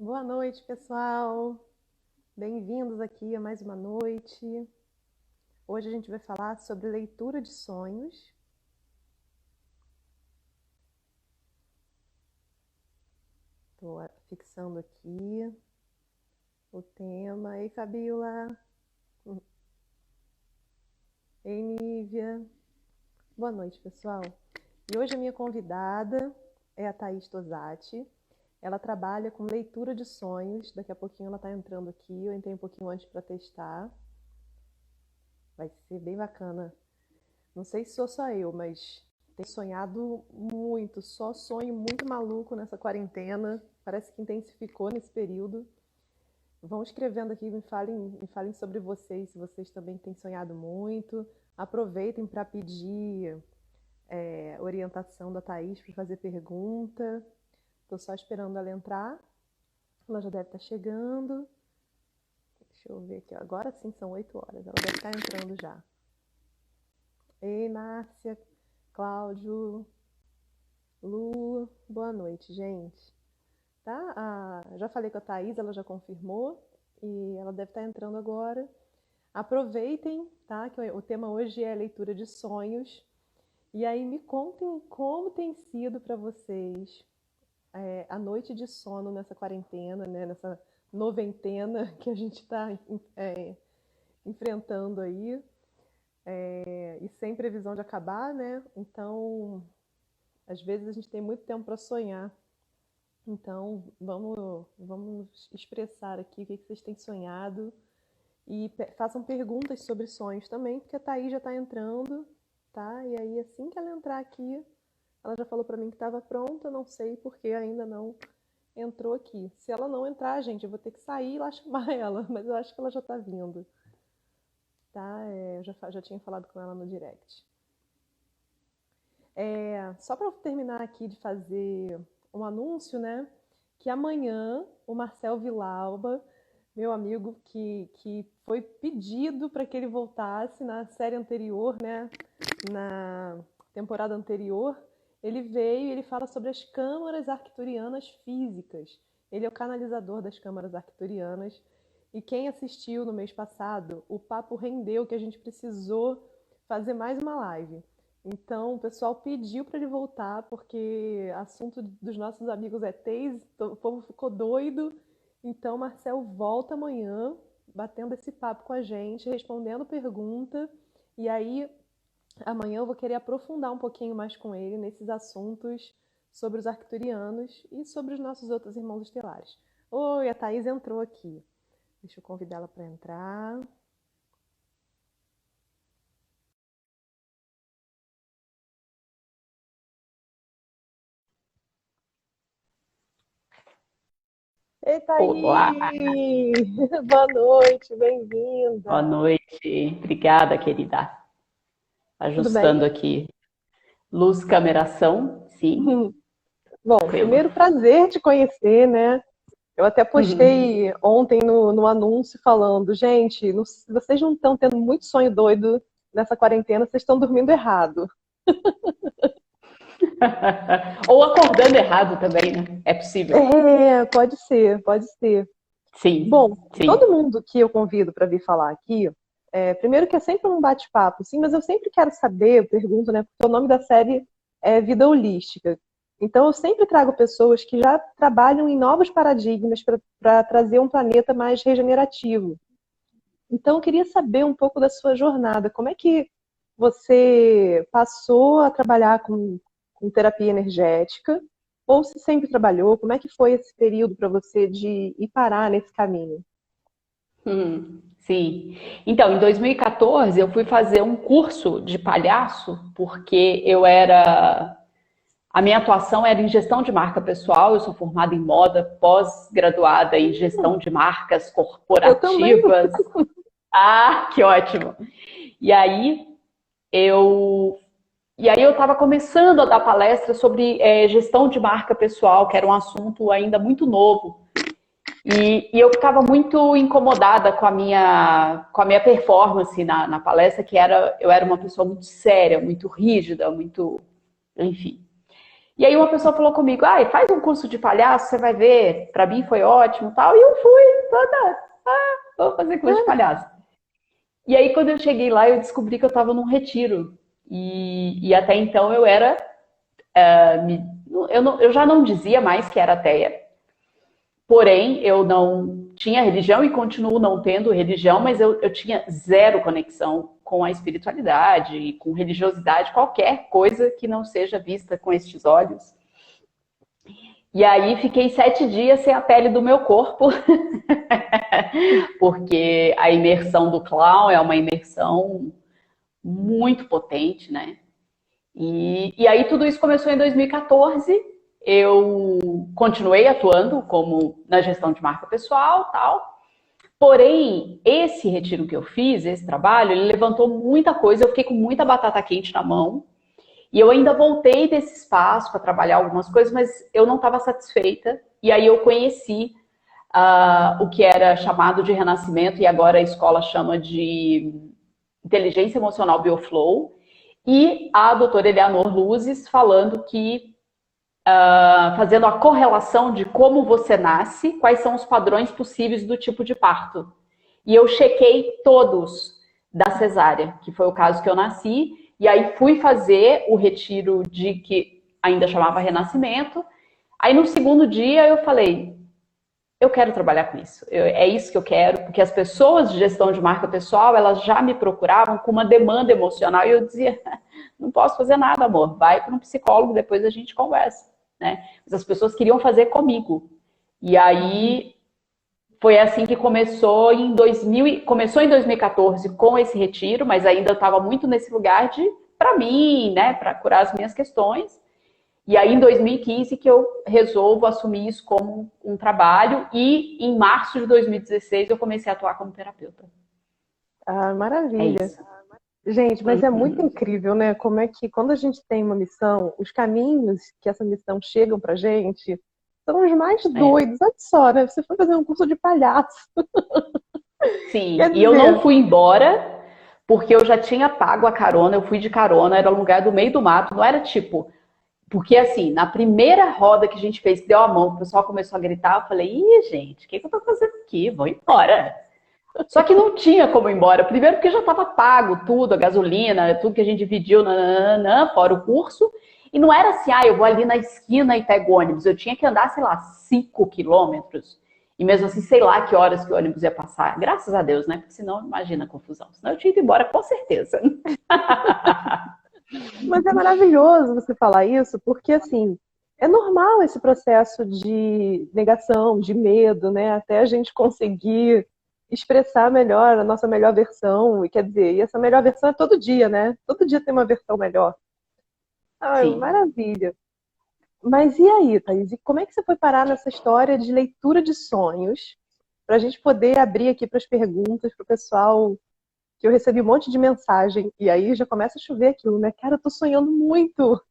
Boa noite, pessoal. Bem-vindos aqui a mais uma noite. Hoje a gente vai falar sobre leitura de sonhos. Estou fixando aqui o tema. Ei, Fabiola. Ei, Nívia. Boa noite, pessoal. E hoje a minha convidada é a Thaís Tosati. Ela trabalha com leitura de sonhos. Daqui a pouquinho ela está entrando aqui. Eu entrei um pouquinho antes para testar. Vai ser bem bacana. Não sei se sou só eu, mas tenho sonhado muito. Só sonho muito maluco nessa quarentena. Parece que intensificou nesse período. Vão escrevendo aqui, me falem sobre vocês, se vocês também têm sonhado muito. Aproveitem para pedir orientação da Thaís para fazer pergunta. Estou só esperando ela entrar. Ela já deve estar chegando. Deixa eu ver aqui. Agora sim são 8 horas. Ela deve estar entrando já. Ei, Márcia, Cláudio, Lu. Boa noite, gente. Tá? Já falei com a Thaís, ela já confirmou. E ela deve estar entrando agora. Aproveitem, tá? Que o tema hoje é leitura de sonhos. E aí me contem como tem sido para vocês a noite de sono nessa quarentena, né? Nessa noventena que a gente está enfrentando aí, e sem previsão de acabar, né? Então, às vezes a gente tem muito tempo para sonhar. Então, vamos expressar aqui o que vocês têm sonhado e façam perguntas sobre sonhos também, porque a Thaís já está entrando, tá? E aí, assim que ela entrar aqui, ela já falou para mim que estava pronta, não sei porque ainda não entrou aqui. Se ela não entrar, gente, eu vou ter que sair e lá chamar ela, mas eu acho que ela já está vindo, tá? Eu já tinha falado com ela no direct. Só para eu terminar aqui de fazer um anúncio, né? Que amanhã o Marcel Villalba, meu amigo, que foi pedido para que ele voltasse na série anterior, né? Na temporada anterior, ele veio e ele fala sobre as câmaras arcturianas físicas. Ele é o canalizador das câmaras arcturianas. E quem assistiu no mês passado, o papo rendeu que a gente precisou fazer mais uma live. Então, o pessoal pediu para ele voltar, porque assunto dos nossos amigos ETs, o povo ficou doido. Então, Marcel volta amanhã, batendo esse papo com a gente, respondendo pergunta. E aí, amanhã eu vou querer aprofundar um pouquinho mais com ele nesses assuntos sobre os arcturianos e sobre os nossos outros irmãos estelares. Oi, a Thaís entrou aqui. Deixa eu convidá-la para entrar. Ei, Olá, Thaís! Boa noite, boa bem-vinda. noite. Obrigada, querida. Tudo bem? Ajustando aqui. Luz, câmera, ação. Sim, Bom, tranquilo. primeiro prazer te conhecer, né? Eu até postei ontem no anúncio falando, gente, vocês não estão tendo muito sonho doido nessa quarentena, vocês estão dormindo errado. Ou acordando errado também, né? É possível. Pode ser, pode ser. Sim, Bom, sim. todo mundo que eu convido para vir falar aqui, primeiro que é sempre um bate-papo, sim, mas eu sempre quero saber, eu pergunto, né, porque o nome da série é Vida Holística. Então eu sempre trago pessoas que já trabalham em novos paradigmas para trazer um planeta mais regenerativo. Então eu queria saber um pouco da sua jornada. Como é que você passou a trabalhar com terapia energética? Ou se sempre trabalhou? Como é que foi esse período para você de ir parar nesse caminho? Sim. Então, em 2014, eu fui fazer um curso de palhaço, porque eu era. A minha atuação era em gestão de marca pessoal, eu sou formada em moda, pós-graduada em gestão de marcas Eu também. corporativas. Ah, que ótimo! E aí eu estava começando a dar palestra sobre gestão de marca pessoal, que era um assunto ainda muito novo. E eu ficava muito incomodada com a minha performance na palestra, eu era uma pessoa muito séria, muito rígida, muito, enfim. E aí uma pessoa falou comigo, ai, faz um curso de palhaço, você vai ver, pra mim foi ótimo e tal. E eu fui, toda, vou fazer curso de palhaço. E aí quando eu cheguei lá, eu descobri que eu estava num retiro. E até então eu era, eu já não dizia mais que era ateia, porém eu não tinha religião e continuo não tendo religião, mas eu tinha zero conexão com a espiritualidade, com religiosidade, qualquer coisa que não seja vista com estes olhos. E aí fiquei 7 dias sem a pele do meu corpo, porque a imersão do clown é uma imersão muito potente, né? E aí tudo isso começou em 2014. Eu continuei atuando como na gestão de marca pessoal, tal. Porém, esse retiro que eu fiz, esse trabalho, ele levantou muita coisa. Eu fiquei com muita batata quente na mão. E eu ainda voltei desse espaço para trabalhar algumas coisas, mas eu não estava satisfeita. E aí eu conheci o que era chamado de renascimento e agora a escola chama de inteligência emocional Bioflow. E a doutora Eleanor Luzes falando que, fazendo a correlação de como você nasce, quais são os padrões possíveis do tipo de parto. E eu chequei todos da cesárea, que foi o caso que eu nasci, e aí fui fazer o retiro de que ainda chamava renascimento. Aí no segundo dia eu falei, eu quero trabalhar com isso, é isso que eu quero, porque as pessoas de gestão de marca pessoal, elas já me procuravam com uma demanda emocional e eu dizia, não posso fazer nada, amor, vai para um psicólogo, depois a gente conversa, né? Mas as pessoas queriam fazer comigo. E aí foi assim que começou em 2014 com esse retiro, mas ainda eu estava muito nesse lugar de, para mim, né, para curar as minhas questões. E aí, em 2015, que eu resolvo assumir isso como um trabalho. E em março de 2016, eu comecei a atuar como terapeuta. Ah, É maravilha. isso. Gente, mas é muito incrível, né? Como é que quando a gente tem uma missão, os caminhos que essa missão chegam pra gente são os mais É. doidos. Olha só, né? Você foi fazer um curso de palhaço. Sim, Quer e eu não dizer, fui embora, porque eu já tinha pago a carona, eu fui de carona, era um lugar do meio do mato, não era tipo... Porque assim, na primeira roda que a gente fez, que deu a mão, o pessoal começou a gritar, eu falei, ih, gente, o que eu tô fazendo aqui? Vou embora. Só que não tinha como ir embora. Primeiro porque já estava pago tudo, a gasolina, tudo que a gente dividiu, nananana, fora o curso. E não era assim, eu vou ali na esquina e pego o ônibus. Eu tinha que andar, sei lá, 5 quilômetros. E mesmo assim, sei lá que horas que o ônibus ia passar. Graças a Deus, né? Porque senão, imagina a confusão. Senão eu tinha ido embora com certeza. mas é maravilhoso você falar isso, porque assim, é normal esse processo de negação, de medo, né? Até a gente conseguir expressar melhor a nossa melhor versão. E quer dizer, e essa melhor versão é todo dia, né? Todo dia tem uma versão melhor. Ah, Sim. maravilha. Mas e aí, Thaís? E como é que você foi parar nessa história de leitura de sonhos? Para a gente poder abrir aqui para as perguntas, para o pessoal, que eu recebi um monte de mensagem. E aí já começa a chover aquilo, né? Cara, eu tô sonhando muito.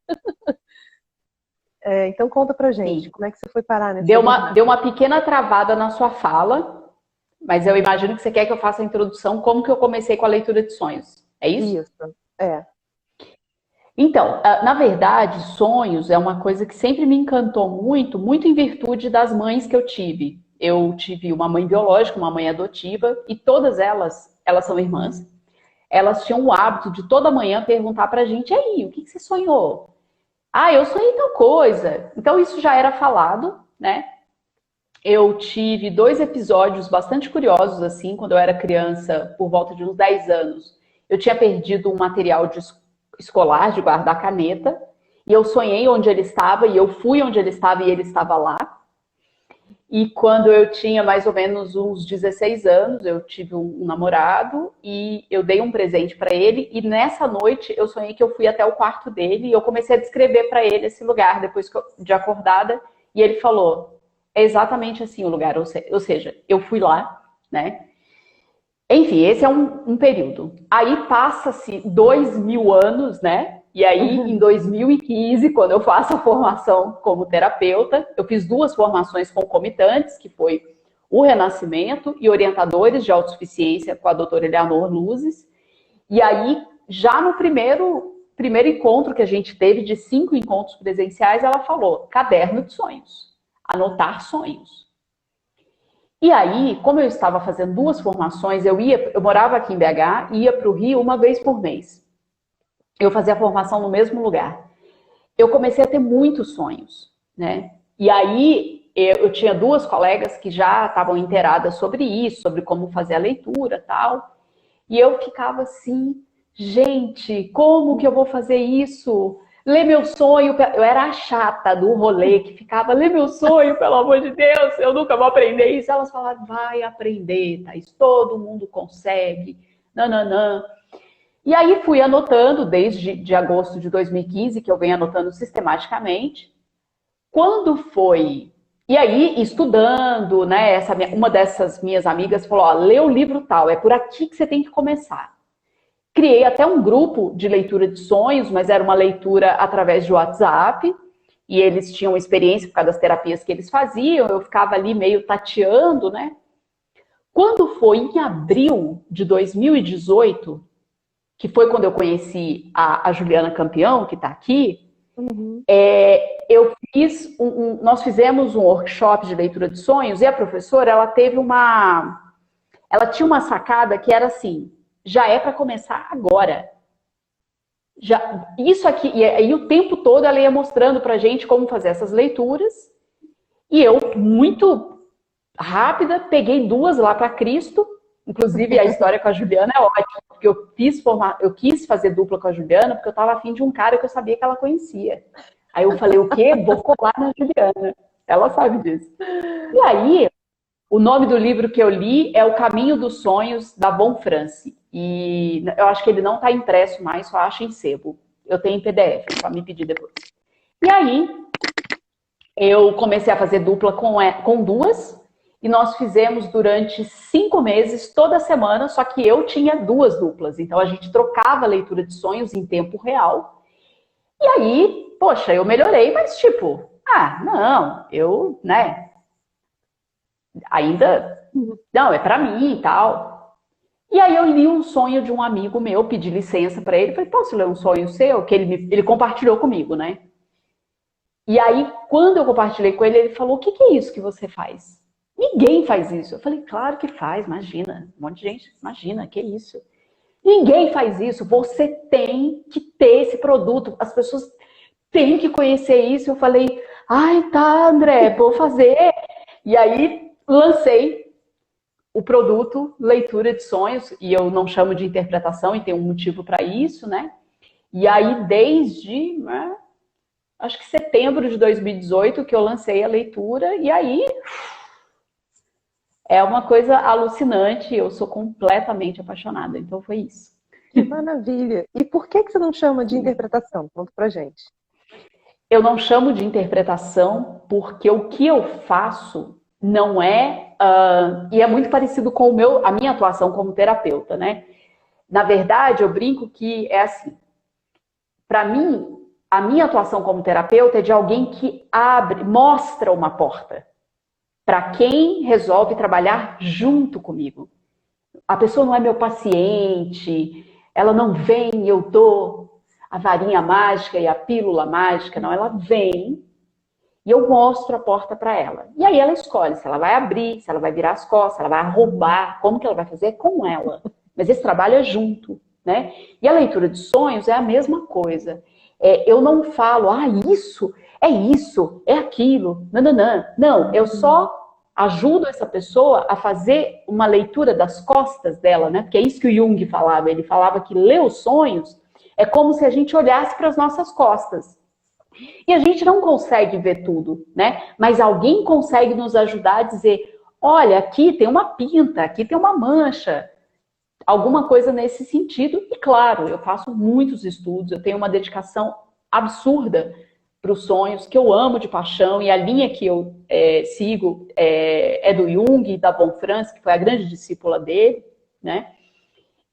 Então conta pra gente, Sim. como é que você foi parar nessa Deu uma jornada? pequena travada na sua fala, mas eu imagino que você quer que eu faça a introdução, como que eu comecei com a leitura de sonhos. É isso? Isso, é. Então, na verdade, sonhos é uma coisa que sempre me encantou muito, muito em virtude das mães que eu tive. Eu tive uma mãe biológica, uma mãe adotiva, e todas elas são irmãs. Elas tinham o hábito de toda manhã perguntar pra gente, e aí, o que você sonhou? Ah, eu sonhei tal coisa. Então isso já era falado, né? Eu tive 2 episódios bastante curiosos, assim, quando eu era criança, por volta de uns 10 anos. Eu tinha perdido um material escolar de guardar caneta, e eu sonhei onde ele estava, e eu fui onde ele estava, e ele estava lá. E quando eu tinha mais ou menos uns 16 anos, eu tive um namorado, e eu dei um presente para ele, e nessa noite eu sonhei que eu fui até o quarto dele, e eu comecei a descrever para ele esse lugar, depois de acordada, e ele falou, é exatamente assim o lugar, ou seja, eu fui lá, né? Enfim, esse é um período. Aí passa-se 2.000 anos, né? E aí, em 2015, quando eu faço a formação como terapeuta, eu fiz 2 formações concomitantes, que foi o Renascimento e Orientadores de Autossuficiência com a doutora Eleanor Luzes. E aí, já no primeiro encontro que a gente teve, de 5 encontros presenciais, ela falou, caderno de sonhos, anotar sonhos. E aí, como eu estava fazendo 2 formações, eu morava aqui em BH, ia para o Rio uma vez por mês. Eu fazia a formação no mesmo lugar. Eu comecei a ter muitos sonhos, né? E aí, eu tinha 2 colegas que já estavam inteiradas sobre isso, sobre como fazer a leitura e tal. E eu ficava assim, gente, como que eu vou fazer isso? Lê meu sonho. Eu era a chata do rolê que ficava, lê meu sonho, pelo amor de Deus, eu nunca vou aprender isso. Elas falaram, vai aprender, Thaís, todo mundo consegue, nananã. E aí fui anotando desde de agosto de 2015, que eu venho anotando sistematicamente. Quando foi... E aí, estudando, né, uma dessas minhas amigas falou, ó, lê o livro tal, é por aqui que você tem que começar. Criei até um grupo de leitura de sonhos, mas era uma leitura através de WhatsApp, e eles tinham experiência por causa das terapias que eles faziam, eu ficava ali meio tateando, né? Quando foi em abril de 2018, que foi quando eu conheci a Juliana Campeão, que está aqui, nós fizemos um workshop de leitura de sonhos, e a professora, ela tinha uma sacada que era assim, já é para começar agora. Isso aqui, e aí o tempo todo ela ia mostrando pra gente como fazer essas leituras, e eu, muito rápida, peguei 2 lá para Cristo, inclusive a história com a Juliana é ótima, porque eu quis fazer dupla com a Juliana, porque eu estava afim de um cara que eu sabia que ela conhecia. Aí eu falei, o quê? Vou colar na Juliana. Ela sabe disso. E aí, o nome do livro que eu li é O Caminho dos Sonhos, da Von France. E eu acho que ele não está impresso mais, só acho em sebo. Eu tenho em PDF, só me pedir depois. E aí, eu comecei a fazer dupla com 2, e nós fizemos durante 5 meses, toda semana, só que eu tinha 2 duplas. Então, a gente trocava a leitura de sonhos em tempo real. E aí, poxa, eu melhorei, mas tipo, não, eu, né, ainda, não, é pra mim e tal. E aí eu li um sonho de um amigo meu, pedi licença pra ele, falei, posso ler um sonho seu? Que ele compartilhou comigo, né? E aí, quando eu compartilhei com ele, ele falou, o que é isso que você faz? Ninguém faz isso. Eu falei, claro que faz, imagina, um monte de gente, imagina, que isso? Ninguém faz isso, você tem que ter esse produto, as pessoas têm que conhecer isso. Eu falei, ai, tá, André, vou fazer. E aí, lancei o produto Leitura de Sonhos, e eu não chamo de interpretação, e tem um motivo para isso, né? E aí, desde, né, acho que setembro de 2018, que eu lancei a leitura, e aí é uma coisa alucinante, eu sou completamente apaixonada, então foi isso. Que maravilha! E por que você não chama de interpretação? Conta pra gente. Eu não chamo de interpretação porque o que eu faço não é... e é muito parecido com a minha atuação como terapeuta, né? Na verdade, eu brinco que é assim. Para mim, a minha atuação como terapeuta é de alguém que mostra uma porta para quem resolve trabalhar junto comigo. A pessoa não é meu paciente, ela não vem, eu dou a varinha mágica e a pílula mágica, não, ela vem e eu mostro a porta para ela. E aí ela escolhe se ela vai abrir, se ela vai virar as costas, se ela vai roubar, como que ela vai fazer com ela. Mas esse trabalho é junto, né? E a leitura de sonhos é a mesma coisa. Eu não falo, isso, é aquilo, nananã. Não, eu só ajudo essa pessoa a fazer uma leitura das costas dela, né? Porque é isso que o Jung falava. Ele falava que ler os sonhos é como se a gente olhasse para as nossas costas. E a gente não consegue ver tudo, né? Mas alguém consegue nos ajudar a dizer, olha, aqui tem uma pinta, aqui tem uma mancha. Alguma coisa nesse sentido. E claro, eu faço muitos estudos, eu tenho uma dedicação absurda para os sonhos, que eu amo de paixão, e a linha que eu sigo é do Jung, da Von France, que foi a grande discípula dele, né?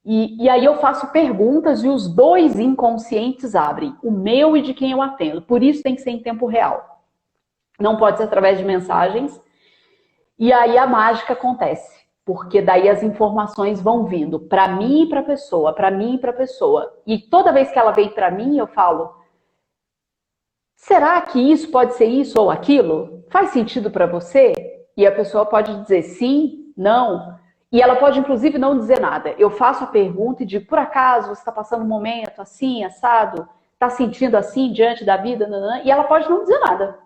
E aí eu faço perguntas e os 2 inconscientes abrem, o meu e de quem eu atendo. Por isso tem que ser em tempo real. Não pode ser através de mensagens. E aí a mágica acontece. porque daí as informações vão vindo para mim e para a pessoa, para mim e para a pessoa. E toda vez que ela vem para mim, eu falo: será que isso pode ser isso ou aquilo? Faz sentido para você? E a pessoa pode dizer sim, não. E ela pode, inclusive, não dizer nada. Eu faço a pergunta e digo: por acaso você está passando um momento assim, assado? Está sentindo assim diante da vida? Nanã? E ela pode não dizer nada.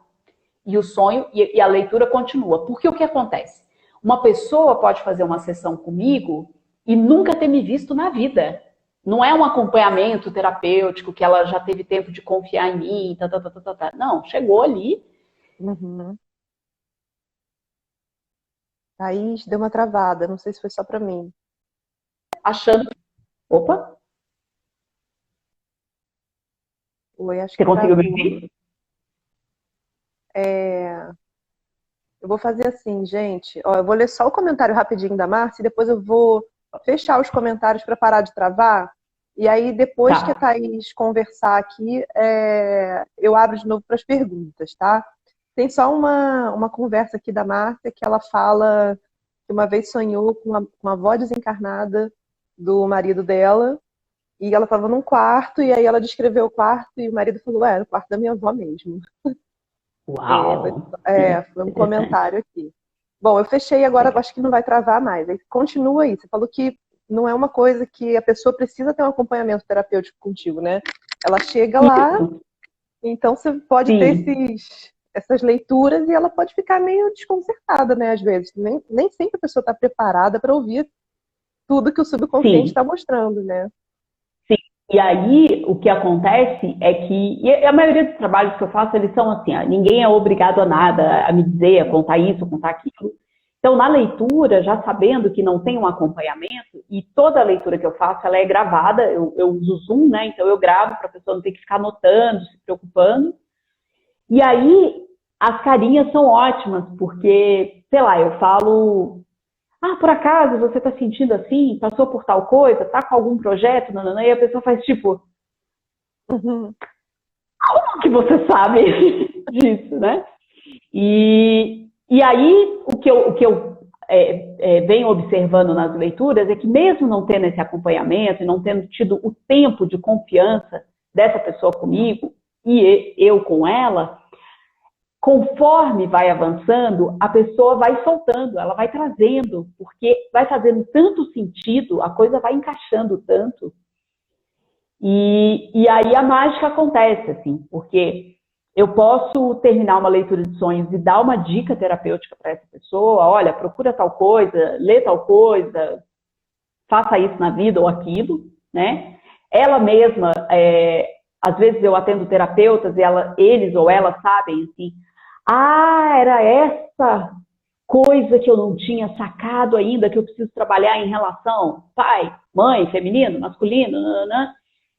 E o sonho e a leitura continua. Porque o que acontece? Uma pessoa pode fazer uma sessão comigo e nunca ter me visto na vida. Não é um acompanhamento terapêutico que ela já teve tempo de confiar em mim, tá, tá, tá, tá, tá. Não, chegou ali. Uhum. Thaís, deu uma travada, não sei se foi só para mim. Achando. Opa, Oi, acho você que conseguiu me travou. ouvir? É, eu vou fazer assim, gente. Ó, eu vou ler só o comentário rapidinho da Márcia e depois eu vou fechar os comentários para parar de travar. E aí, depois que a Tá. Thaís conversar aqui, eu abro de novo para as perguntas, tá? Tem só uma conversa aqui da Márcia que ela fala que uma vez sonhou com a avó desencarnada do marido dela. E ela estava num quarto, e aí ela descreveu o quarto, e o marido falou: é, no quarto da minha avó mesmo. É, foi, Uau! foi um Interessante. comentário aqui. Bom, eu fechei agora, Legal. acho que não vai travar mais. Aí continua aí. Você falou que não é uma coisa que a pessoa precisa ter um acompanhamento terapêutico contigo, né? Ela chega lá, Isso, então você pode ter sim, essas leituras e ela pode ficar meio desconcertada, né? Às vezes. Nem sempre a pessoa está preparada para ouvir tudo que o subconsciente sim. está mostrando, né? Sim. E aí, o que acontece é que, e a maioria dos trabalhos que eu faço, eles são assim, ó, ninguém é obrigado a nada, a me dizer, a contar isso, a contar aquilo. Então, na leitura, já sabendo que não tem um acompanhamento, e toda a leitura que eu faço, ela é gravada, eu uso Zoom, né? Então, eu gravo para a pessoa não ter que ficar anotando, se preocupando. E aí, as carinhas são ótimas, porque, sei lá, eu falo: ah, por acaso você está sentindo assim? Passou por tal coisa? Tá com algum projeto? Nananã, e a pessoa faz tipo: Uhum. como que você sabe disso, né? E aí, o que eu venho observando nas leituras é que mesmo não tendo esse acompanhamento e não tendo tido o tempo de confiança dessa pessoa comigo e eu com ela, conforme vai avançando, a pessoa vai soltando, ela vai trazendo, porque vai fazendo tanto sentido, a coisa vai encaixando tanto. E aí a mágica acontece, assim, porque eu posso terminar uma leitura de sonhos e dar uma dica terapêutica para essa pessoa: olha, procura tal coisa, lê tal coisa, faça isso na vida ou aquilo, né? Ela mesma, às vezes eu atendo terapeutas e eles ou elas sabem, assim: ah, era essa coisa que eu não tinha sacado ainda, que eu preciso trabalhar em relação pai, mãe, feminino, masculino, nananã.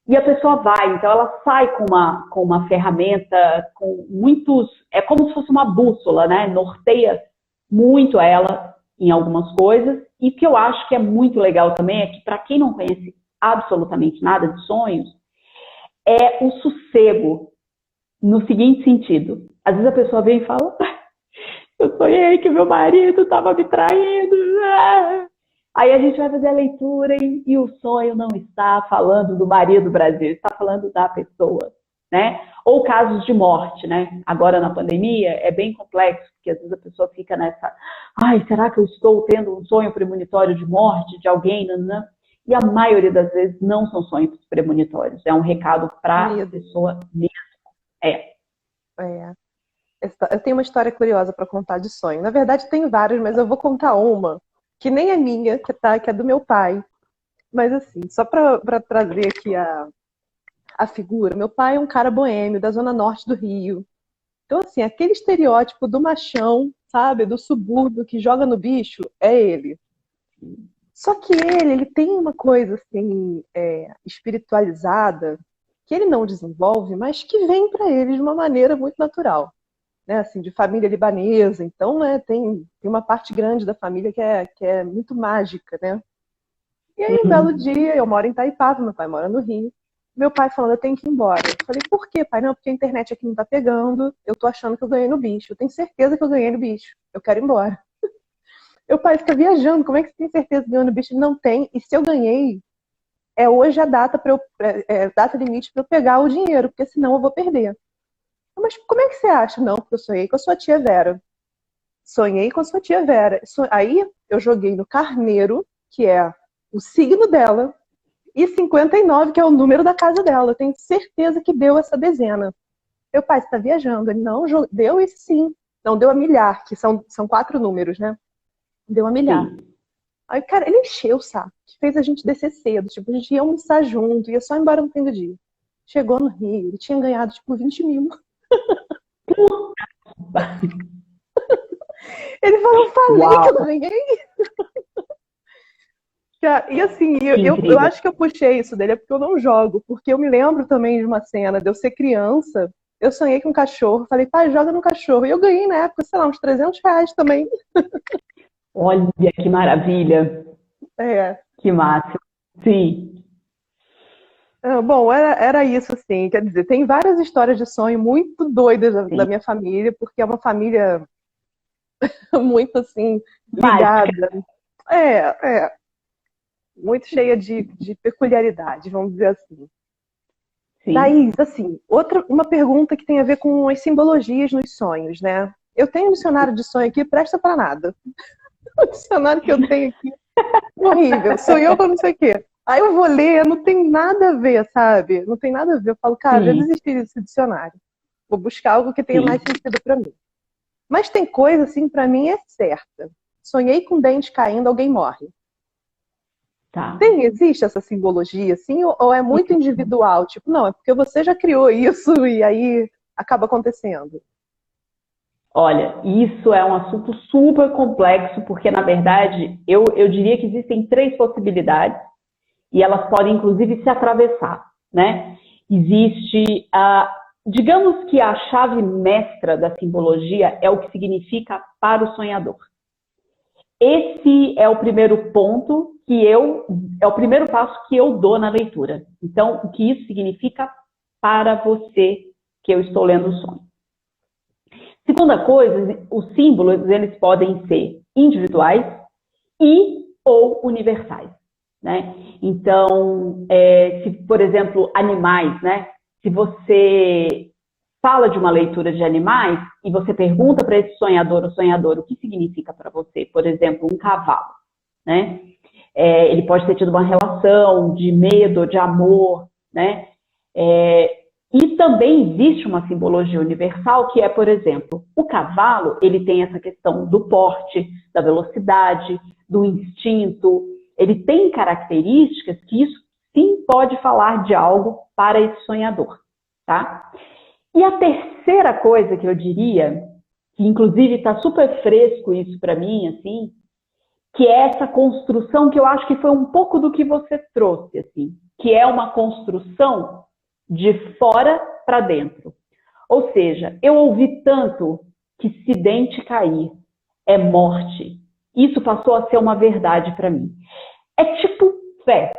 E a pessoa vai, então ela sai com uma ferramenta, com muitos. É como se fosse uma bússola, né? Norteia muito ela em algumas coisas. E o que eu acho que é muito legal também é que, para quem não conhece absolutamente nada de sonhos, é o sossego, no seguinte sentido: às vezes a pessoa vem e fala: eu sonhei que meu marido estava me traindo. Aí a gente vai fazer a leitura e o sonho não está falando do marido do Brasil, está falando da pessoa, né? Ou casos de morte, né? Agora na pandemia é bem complexo, porque às vezes a pessoa fica nessa: ai, será que eu estou tendo um sonho premonitório de morte de alguém? Não. E a maioria das vezes não são sonhos premonitórios, é um recado para a Medo. pessoa mesmo. É. É. Eu tenho uma história curiosa para contar de sonho. Na verdade, tem várias, mas eu vou contar uma que nem é minha, que é do meu pai. Mas assim, só para trazer aqui a figura, meu pai é um cara boêmio da zona norte do Rio. Então, assim, aquele estereótipo do machão, sabe, do subúrbio que joga no bicho, é ele. Só que ele tem uma coisa assim, espiritualizada que ele não desenvolve, mas que vem para ele de uma maneira muito natural, né, assim, de família libanesa. Então, né, tem uma parte grande da família que é muito mágica, né? E aí, um belo Uhum. dia, eu moro em Itaipava, meu pai mora no Rio. Meu pai falando: eu tenho que ir embora. Eu falei: por quê, pai? Não, porque a internet aqui não tá pegando, eu tô achando que eu ganhei no bicho. Eu tenho certeza que eu ganhei no bicho. Eu quero ir embora. Meu pai fica viajando, como é que você tem certeza que ganhou no bicho? Ele não tem, e se eu ganhei, é hoje a data, data limite para eu pegar o dinheiro, porque senão eu vou perder. Mas como é que você acha? Não, porque eu sonhei com a sua tia Vera. Sonhei com a sua tia Vera. Aí eu joguei no carneiro, que é o signo dela, e 59, que é o número da casa dela. Eu tenho certeza que deu essa dezena. Meu pai, você está viajando. Ele, não, deu e sim. Não, deu a milhar, que são 4 números, né? Deu a milhar. Sim. Aí, cara, ele encheu o saco. Fez a gente descer cedo. Tipo, a gente ia almoçar junto, ia só embora no fim do dia. Chegou no Rio, ele tinha ganhado, tipo, 20 mil. Ele falou, eu falei que eu Uau, ganhei. E assim, que eu incrível. acho que eu puxei isso dele, é porque eu não jogo. Porque eu me lembro também de uma cena de eu ser criança. Eu sonhei com um cachorro. Falei, pai, joga no cachorro. E eu ganhei na época, sei lá, uns R$ 300 também. Olha que maravilha, É. que máximo. Sim, Bom, era isso, assim. Quer dizer, tem várias histórias de sonho muito doidas da sim. minha família, porque é uma família muito, assim, Mágica, ligada. É, muito cheia de peculiaridade, vamos dizer assim. sim. Thaís, assim, uma pergunta que tem a ver com as simbologias nos sonhos, né? Eu tenho um dicionário de sonho aqui, presta pra nada. O dicionário que eu tenho aqui, horrível, sou eu com não sei o quê. Aí eu vou ler, não tem nada a ver, sabe? Não tem nada a ver. Eu falo, cara, já Sim, desisti desse dicionário. Vou buscar algo que tenha mais sim. sentido pra mim. Mas tem coisa, assim, pra mim é certa. Sonhei com dente caindo, alguém morre. Tá. Existe essa simbologia, assim, ou é muito individual? Tipo, não, é porque você já criou isso e aí acaba acontecendo. Olha, isso é um assunto super complexo, porque, na verdade, eu diria que existem três possibilidades e elas podem, inclusive, se atravessar, né? Existe digamos que a chave mestra da simbologia é o que significa para o sonhador. Esse é o primeiro ponto é o primeiro passo que eu dou na leitura. Então, o que isso significa para você que eu estou lendo o sonho. Segunda coisa, os símbolos, eles podem ser individuais e ou universais, né? Então, se, por exemplo, animais, né? Se você fala de uma leitura de animais e você pergunta para esse sonhador ou sonhadora o que significa para você, por exemplo, um cavalo, né? Ele pode ter tido uma relação de medo, de amor, né? E também existe uma simbologia universal que é, por exemplo, o cavalo, ele tem essa questão do porte, da velocidade, do instinto, ele tem características que isso sim pode falar de algo para esse sonhador, tá? E a terceira coisa que eu diria, que inclusive está super fresco isso para mim, assim, que é essa construção que eu acho que foi um pouco do que você trouxe, assim, que é uma construção de fora para dentro. Ou seja, eu ouvi tanto que se dente cair é morte. Isso passou a ser uma verdade para mim. É tipo fé.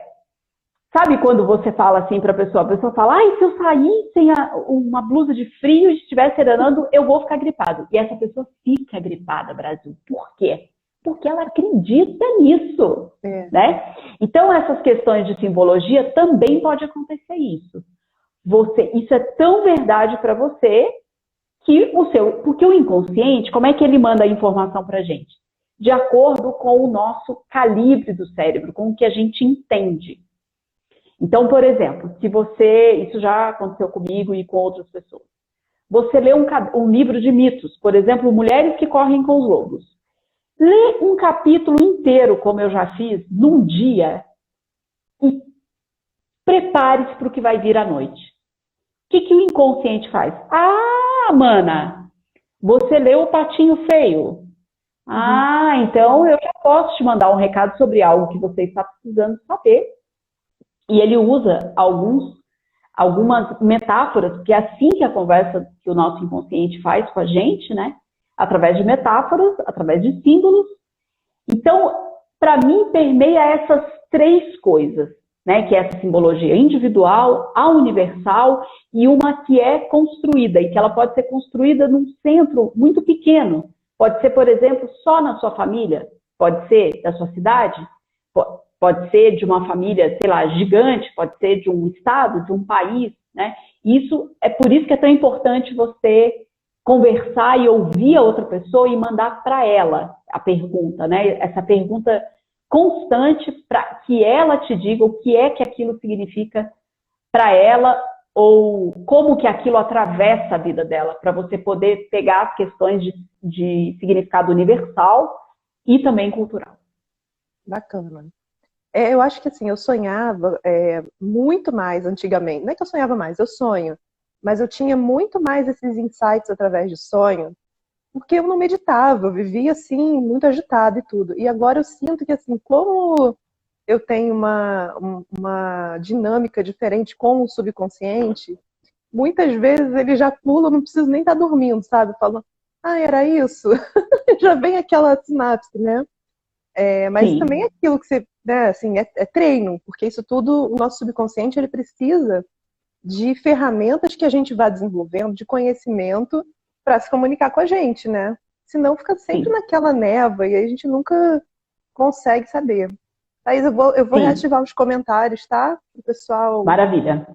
Sabe quando você fala assim para a pessoa fala, ai, se eu sair sem uma blusa de frio e estiver serenando, eu vou ficar gripado. E essa pessoa fica gripada, Brasil. Por quê? Porque ela acredita nisso, né? Então, essas questões de simbologia também pode acontecer isso. Isso é tão verdade para você que porque o inconsciente, como é que ele manda a informação para a gente? De acordo com o nosso calibre do cérebro, com o que a gente entende. Então, por exemplo, isso já aconteceu comigo e com outras pessoas. Você lê um livro de mitos, por exemplo, Mulheres que Correm com os Lobos. Lê um capítulo inteiro, como eu já fiz, num dia e prepare-se para o que vai vir à noite. O que o inconsciente faz? Ah, mana, você leu o Patinho Feio. Ah, então eu já posso te mandar um recado sobre algo que você está precisando saber. E ele usa algumas metáforas, que é assim que a conversa que o nosso inconsciente faz com a gente, né? Através de metáforas, através de símbolos. Então, para mim, permeia essas três coisas, né? Que é essa simbologia individual, a universal e uma que é construída, e que ela pode ser construída num centro muito pequeno. Pode ser, por exemplo, só na sua família, pode ser da sua cidade, pode ser de uma família, sei lá, gigante, pode ser de um estado, de um país, né? É por isso que é tão importante você conversar e ouvir a outra pessoa e mandar para ela a pergunta, né? Essa pergunta constante para que ela te diga o que é que aquilo significa para ela ou como que aquilo atravessa a vida dela, para você poder pegar as questões de significado universal e também cultural. Bacana. Eu acho que assim, eu sonhava muito mais antigamente. Não é que eu sonhava mais, eu sonho. Mas eu tinha muito mais esses insights através de sonho, porque eu não meditava, eu vivia assim, muito agitada e tudo. E agora eu sinto que assim, como eu tenho uma dinâmica diferente com o subconsciente, muitas vezes ele já pula, eu não preciso nem estar dormindo, sabe? Falando, era isso. Já vem aquela sinapse, né? Mas também é Sim, aquilo que você, né, assim, é treino, porque isso tudo, o nosso subconsciente, ele precisa de ferramentas que a gente vai desenvolvendo, de conhecimento para se comunicar com a gente, né? Senão fica sempre sim, naquela névoa e aí a gente nunca consegue saber. Thaís, eu vou sim. reativar os comentários, tá? O pessoal, Maravilha.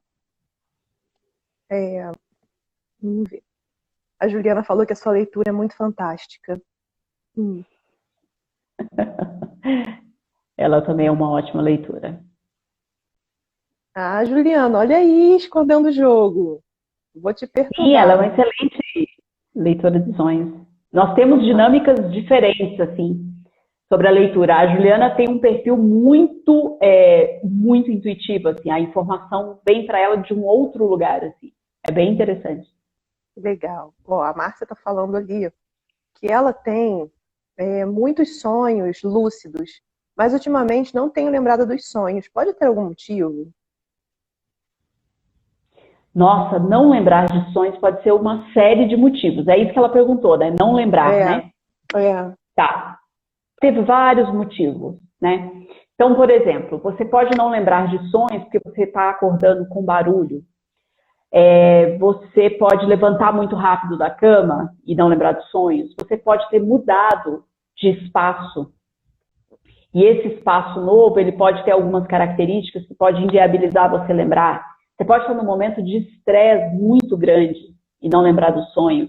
vamos ver. A Juliana falou que a sua leitura é muito fantástica. Hum. Ela também é uma ótima leitura. Ah, Juliana, olha aí, escondendo o jogo. Vou te Sim, ela é perturbar. uma excelente leitora de sonhos. Nós temos dinâmicas diferentes, assim, sobre a leitura. A Juliana tem um perfil muito intuitivo, assim, a informação vem para ela de um outro lugar, assim. É bem interessante. Legal. Ó, a Márcia está falando ali que ela tem muitos sonhos lúcidos, mas ultimamente não tenho lembrado dos sonhos. Pode ter algum motivo? Nossa, não lembrar de sonhos pode ser uma série de motivos. É isso que ela perguntou, né? Não lembrar, É, né? é. Tá. Teve vários motivos, né? Então, por exemplo, você pode não lembrar de sonhos porque você está acordando com barulho. Você pode levantar muito rápido da cama e não lembrar dos sonhos. Você pode ter mudado de espaço. E esse espaço novo, ele pode ter algumas características que pode inviabilizar você lembrar. Você pode estar num momento de estresse muito grande e não lembrar dos sonhos.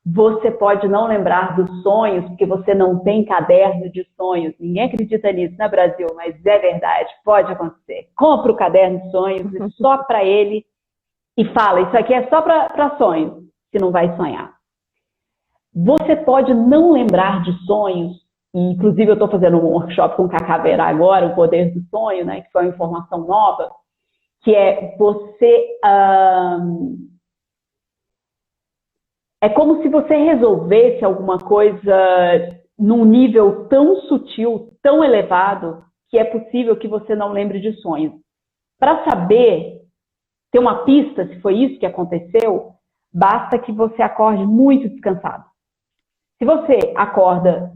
Você pode não lembrar dos sonhos porque você não tem caderno de sonhos. Ninguém acredita nisso, né, Brasil? Mas é verdade, pode acontecer. Compra o caderno de sonhos só para ele e fala, isso aqui é só para sonhos, se não vai sonhar. Você pode não lembrar de sonhos, e inclusive eu estou fazendo um workshop com o Cacá Vera agora, o poder do sonho, né, que foi uma informação nova, que é você... é como se você resolvesse alguma coisa num nível tão sutil, tão elevado, que é possível que você não lembre de sonhos. Para saber, ter uma pista, se foi isso que aconteceu, basta que você acorde muito descansado. Se você acorda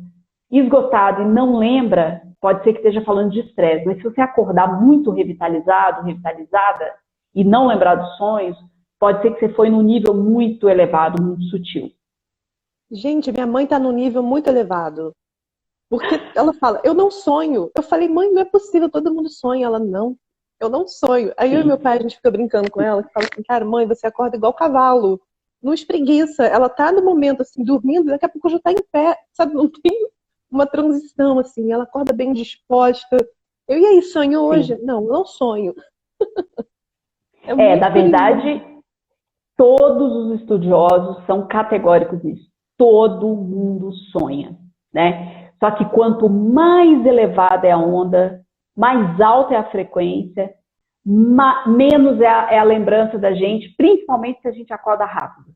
esgotado e não lembra, pode ser que esteja falando de estresse, mas se você acordar muito revitalizado, revitalizada, e não lembrar dos sonhos, pode ser que você foi num nível muito elevado, muito sutil. Gente, minha mãe está num nível muito elevado. Porque ela fala, eu não sonho. Eu falei, mãe, não é possível, todo mundo sonha. Ela, não, eu não sonho. Aí eu e meu Sim, pai, a gente fica brincando com ela, que fala assim, cara, mãe, você acorda igual cavalo. Não espreguiça. Ela tá no momento, assim, dormindo, daqui a pouco já tá em pé, sabe? Não tem uma transição, assim. Ela acorda bem disposta. E aí, sonho hoje? sim. Não, não sonho. É muito Na curioso. verdade, todos os estudiosos são categóricos nisso. Todo mundo sonha, né? Só que quanto mais elevada é a onda, mais alta é a frequência, menos é a lembrança da gente, principalmente se a gente acorda rápido.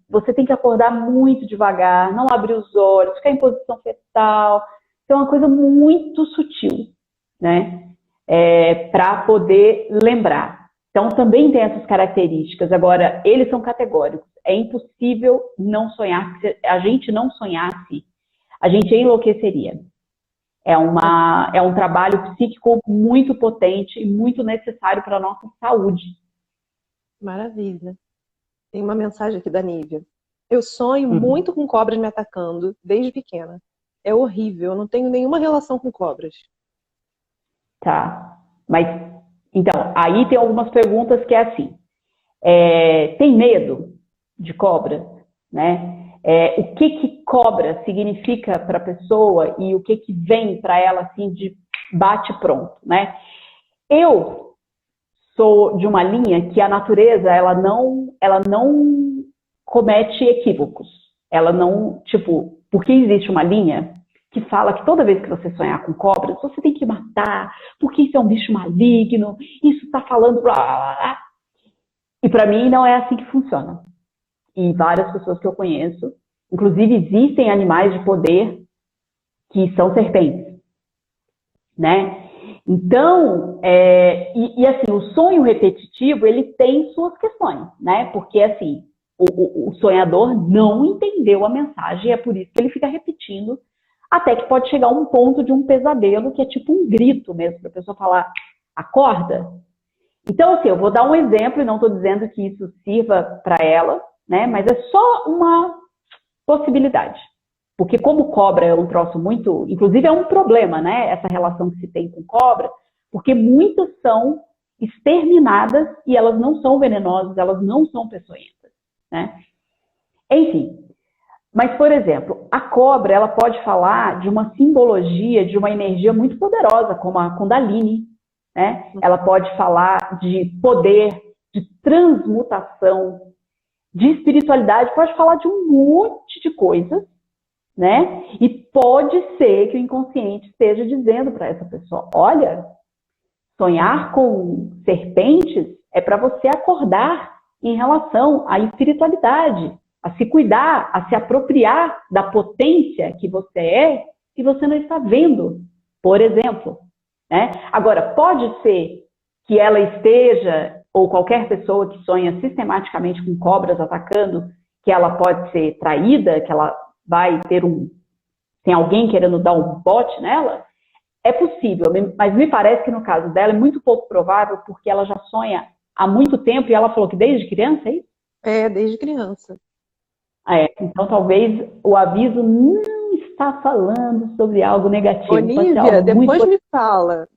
Você tem que acordar muito devagar, não abrir os olhos, ficar em posição fetal. Então, é uma coisa muito sutil, né? Para poder lembrar. Então, também tem essas características. Agora, eles são categóricos. É impossível não sonhar. Se a gente não sonhasse, a gente enlouqueceria. É um trabalho psíquico muito potente e muito necessário para a nossa saúde. Maravilha. Tem uma mensagem aqui da Nívia. Eu sonho Uhum. muito com cobras me atacando desde pequena. é horrível. Eu não tenho nenhuma relação com cobras. Tá. Mas, então, aí tem algumas perguntas que é assim. Tem medo de cobra, né? O que cobra significa para a pessoa e o que vem para ela assim de bate pronto, né? Eu sou de uma linha que a natureza ela não comete equívocos. Ela não, tipo, porque existe uma linha que fala que toda vez que você sonhar com cobras, você tem que matar, porque isso é um bicho maligno, isso está falando blá, blá, blá. E para mim não é assim que funciona. E várias pessoas que eu conheço, inclusive existem animais de poder que são serpentes, né? Então, assim, o sonho repetitivo, ele tem suas questões, né? Porque, assim, o sonhador não entendeu a mensagem, é por isso que ele fica repetindo, até que pode chegar um ponto de um pesadelo, que é tipo um grito mesmo, para a pessoa falar, acorda. Então, assim, eu vou dar um exemplo, e não estou dizendo que isso sirva para ela, né? Mas é só uma possibilidade. Porque como cobra é um troço muito... Inclusive é um problema, né? Essa relação que se tem com cobra, porque muitas são exterminadas e elas não são venenosas, elas não são peçonhentas, né? Enfim. Mas, por exemplo, a cobra, ela pode falar de uma simbologia, de uma energia muito poderosa, como a Kundalini, né? Ela pode falar de poder, de transmutação, de espiritualidade, pode falar de um monte de coisas, né? E pode ser que o inconsciente esteja dizendo para essa pessoa, olha, sonhar com serpentes é para você acordar em relação à espiritualidade, a se cuidar, a se apropriar da potência que você é e você não está vendo, por exemplo, né? Agora, pode ser que ela esteja, ou qualquer pessoa que sonha sistematicamente com cobras atacando, que ela pode ser traída, que ela vai ter tem alguém querendo dar um bote nela, é possível, mas me parece que no caso dela é muito pouco provável, porque ela já sonha há muito tempo, e ela falou que desde criança, é isso? Desde criança. Então talvez o aviso não está falando sobre algo Ô, negativo, pode ser Nívia, algo muito...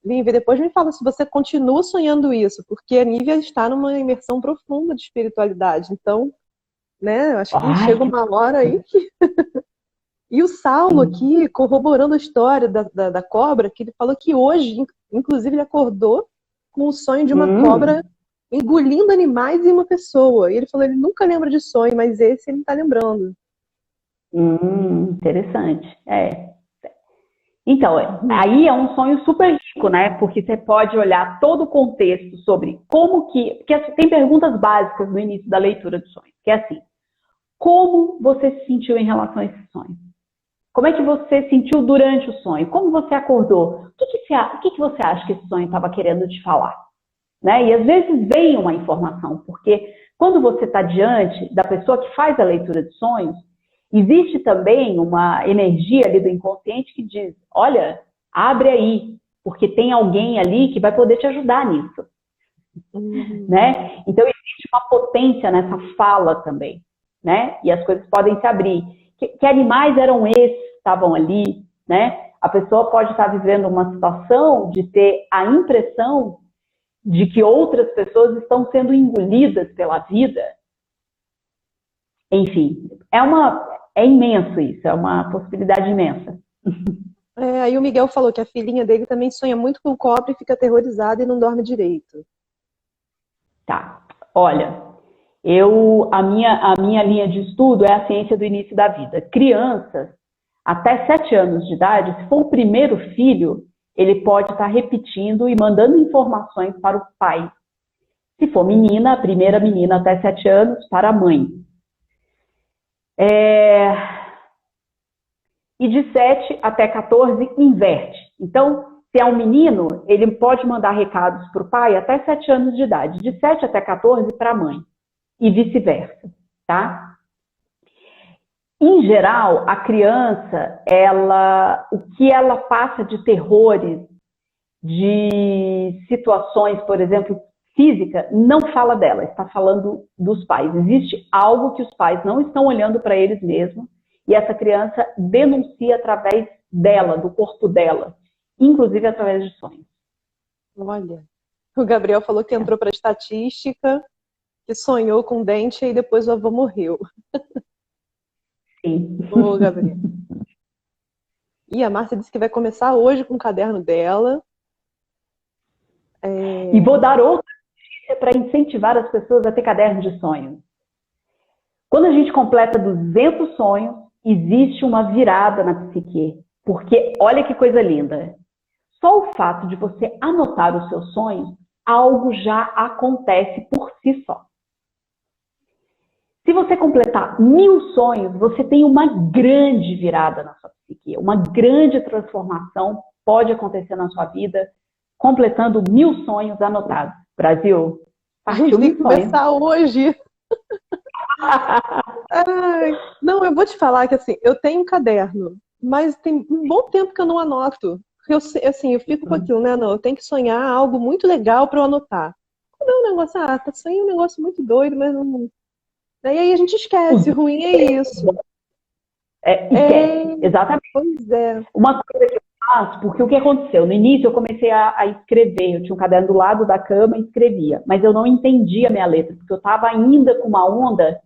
Lívia, depois me fala se você continua sonhando isso, porque a Nívia está numa imersão profunda de espiritualidade. Então, né, eu acho que Ai, chega uma hora aí que... E o Saulo aqui, corroborando a história da cobra, que ele falou que hoje, inclusive, ele acordou com o sonho de uma cobra engolindo animais e uma pessoa. E ele falou, ele nunca lembra de sonho, mas esse ele está lembrando. Interessante. Então, aí é um sonho super rico, né? Porque você pode olhar todo o contexto sobre como que... Porque tem perguntas básicas no início da leitura do sonho, que é assim, como você se sentiu em relação a esse sonho? Como é que você sentiu durante o sonho? Como você acordou? O que você acha que esse sonho estava querendo te falar? Né? E às vezes vem uma informação, porque quando você está diante da pessoa que faz a leitura de sonhos, existe também uma energia ali do inconsciente que diz, olha, abre aí, porque tem alguém ali que vai poder te ajudar nisso. Né? Então existe uma potência nessa fala também, né? E as coisas podem se abrir. Que animais eram esses que estavam ali, né? A pessoa pode estar vivendo uma situação de ter a impressão de que outras pessoas estão sendo engolidas pela vida. Enfim, é imenso isso, é uma possibilidade imensa. Aí o Miguel falou que a filhinha dele também sonha muito com cobra e fica aterrorizada e não dorme direito. Tá, olha, a minha linha de estudo é a ciência do início da vida. Crianças, até 7 anos de idade, se for o primeiro filho, ele pode estar repetindo e mandando informações para o pai. Se for menina, a primeira menina até 7 anos, para a mãe. E de 7 até 14, inverte. Então, se é um menino, ele pode mandar recados para o pai até 7 anos de idade. De 7 até 14, para a mãe. E vice-versa, tá? Em geral, a criança, o que ela passa de terrores, de situações, por exemplo, física, não fala dela, está falando dos pais. Existe algo que os pais não estão olhando para eles mesmos e essa criança denuncia através dela, do corpo dela, inclusive através de sonhos. Olha, o Gabriel falou que entrou para estatística, que sonhou com dente e depois o avô morreu. Sim. Ô, Gabriel. E a Márcia disse que vai começar hoje com o caderno dela. E vou dar outra dica para incentivar as pessoas a ter caderno de sonhos. Quando a gente completa 200 sonhos, existe uma virada na psique. Porque olha que coisa linda. Só o fato de você anotar os seus sonhos, algo já acontece por si só. Se você completar 1000 sonhos, você tem uma grande virada na sua psique. Uma grande transformação pode acontecer na sua vida, completando 1000 sonhos anotados. Brasil, partiu 1000 sonhos. Tem que começar hoje. Ai, não, eu vou te falar que assim, eu tenho um caderno, mas tem um bom tempo que eu não anoto. Eu fico com aquilo, né? Não, eu tenho que sonhar algo muito legal para eu anotar. Quando é um negócio, tá sonhando um negócio muito doido, mas não. Aí a gente esquece, o ruim é isso. Esquece, exatamente. Pois é. Uma coisa que eu faço, porque o que aconteceu? No início eu comecei a escrever, eu tinha um caderno do lado da cama e escrevia, mas eu não entendia a minha letra, porque eu estava ainda com uma onda,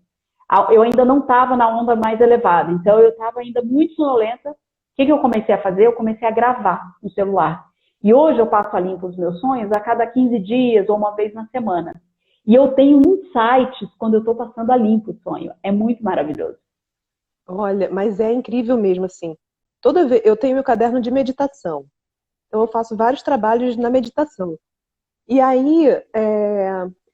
eu ainda não estava na onda mais elevada, então eu estava ainda muito sonolenta. O que eu comecei a fazer? Eu comecei a gravar no celular. E hoje eu passo a limpo os meus sonhos a cada 15 dias ou uma vez na semana. E eu tenho insights quando eu estou passando a limpo o sonho. É muito maravilhoso. Olha, mas é incrível mesmo, assim. Toda vez eu tenho meu caderno de meditação. Então eu faço vários trabalhos na meditação. E aí,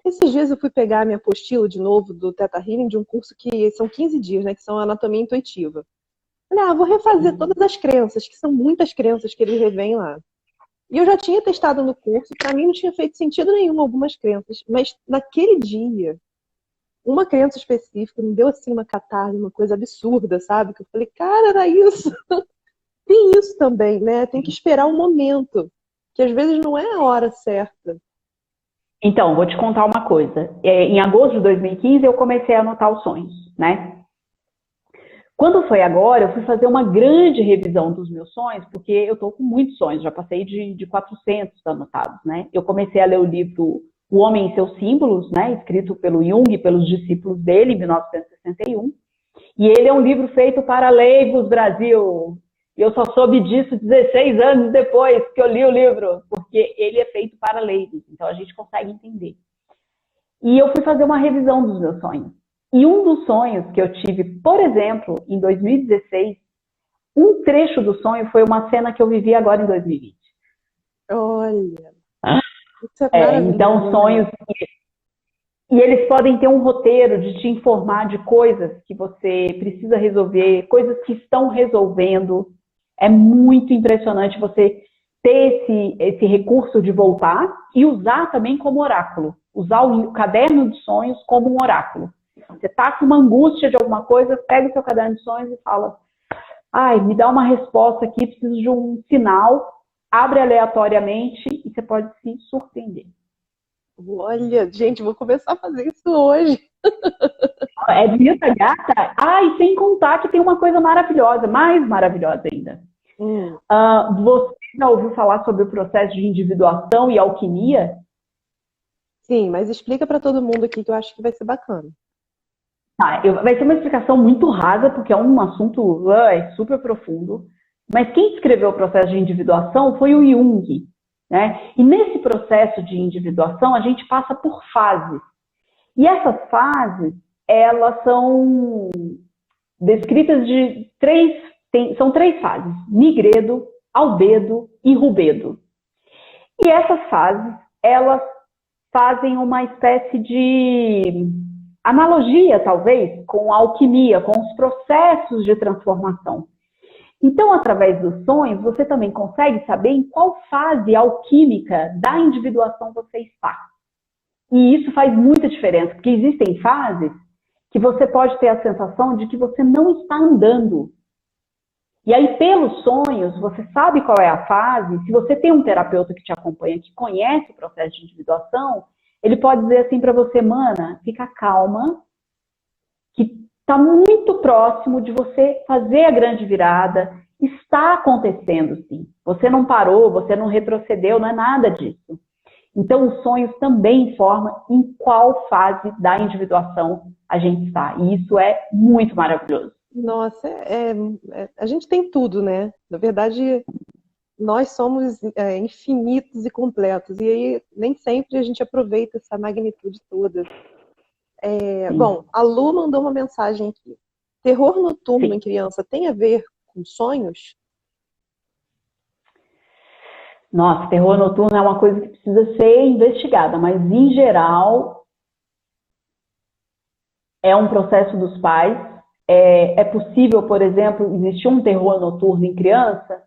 esses dias eu fui pegar a minha apostila de novo do Theta Healing, de um curso que são 15 dias, né? Que são Anatomia Intuitiva. Falei, vou refazer todas as crenças, que são muitas crenças que eles revêem lá. E eu já tinha testado no curso, para mim não tinha feito sentido nenhum algumas crenças, mas naquele dia, uma crença específica me deu assim uma catarse, uma coisa absurda, sabe? Que eu falei, cara, era isso. Tem isso também, né? Tem que esperar um momento, que às vezes não é a hora certa. Então, vou te contar uma coisa. Em agosto de 2015, eu comecei a anotar os sonhos, né? Quando foi agora, eu fui fazer uma grande revisão dos meus sonhos, porque eu estou com muitos sonhos, já passei de 400 anotados, né? Eu comecei a ler o livro O Homem e Seus Símbolos, né? Escrito pelo Jung e pelos discípulos dele, em 1961. E ele é um livro feito para leigos, Brasil. E eu só soube disso 16 anos depois que eu li o livro, porque ele é feito para leigos, então a gente consegue entender. E eu fui fazer uma revisão dos meus sonhos. E um dos sonhos que eu tive, por exemplo, em 2016, um trecho do sonho foi uma cena que eu vivi agora em 2020. Olha, isso é maravilhoso. Então, sonhos... E eles podem ter um roteiro de te informar de coisas que você precisa resolver, coisas que estão resolvendo. É muito impressionante você ter esse recurso de voltar e usar também como oráculo. Usar o caderno de sonhos como um oráculo. Você está com uma angústia de alguma coisa, pega o seu caderno de sonhos e fala, me dá uma resposta aqui, preciso de um sinal, abre aleatoriamente e você pode se surpreender. Olha, gente, vou começar a fazer isso hoje. É vida, gata? E sem contar que tem uma coisa maravilhosa, mais maravilhosa ainda. Você já ouviu falar sobre o processo de individuação e alquimia? Sim, mas explica para todo mundo aqui que eu acho que vai ser bacana. Vai ser uma explicação muito rasa, porque é um assunto super profundo. Mas quem escreveu o processo de individuação foi o Jung, né? E nesse processo de individuação, a gente passa por fases. E essas fases, elas são descritas de são três fases: nigredo, albedo e rubedo. E essas fases, elas fazem uma espécie de analogia, talvez, com a alquimia, com os processos de transformação. Então, através dos sonhos, você também consegue saber em qual fase alquímica da individuação você está. E isso faz muita diferença, porque existem fases que você pode ter a sensação de que você não está andando. E aí, pelos sonhos, você sabe qual é a fase. Se você tem um terapeuta que te acompanha, que conhece o processo de individuação, ele pode dizer assim para você, mana, fica calma, que está muito próximo de você fazer a grande virada está acontecendo, sim. Você não parou, você não retrocedeu, não é nada disso. Então, os sonhos também informam em qual fase da individuação a gente está. E isso é muito maravilhoso. Nossa, a gente tem tudo, né? Na verdade, nós somos infinitos e completos. E aí, nem sempre a gente aproveita essa magnitude toda. Sim, Bom, a Lu mandou uma mensagem aqui. Terror noturno em sim. criança tem a ver com sonhos? Nossa, terror noturno é uma coisa que precisa ser investigada, mas em geral é um processo dos pais. É possível, por exemplo, existir um terror noturno em criança?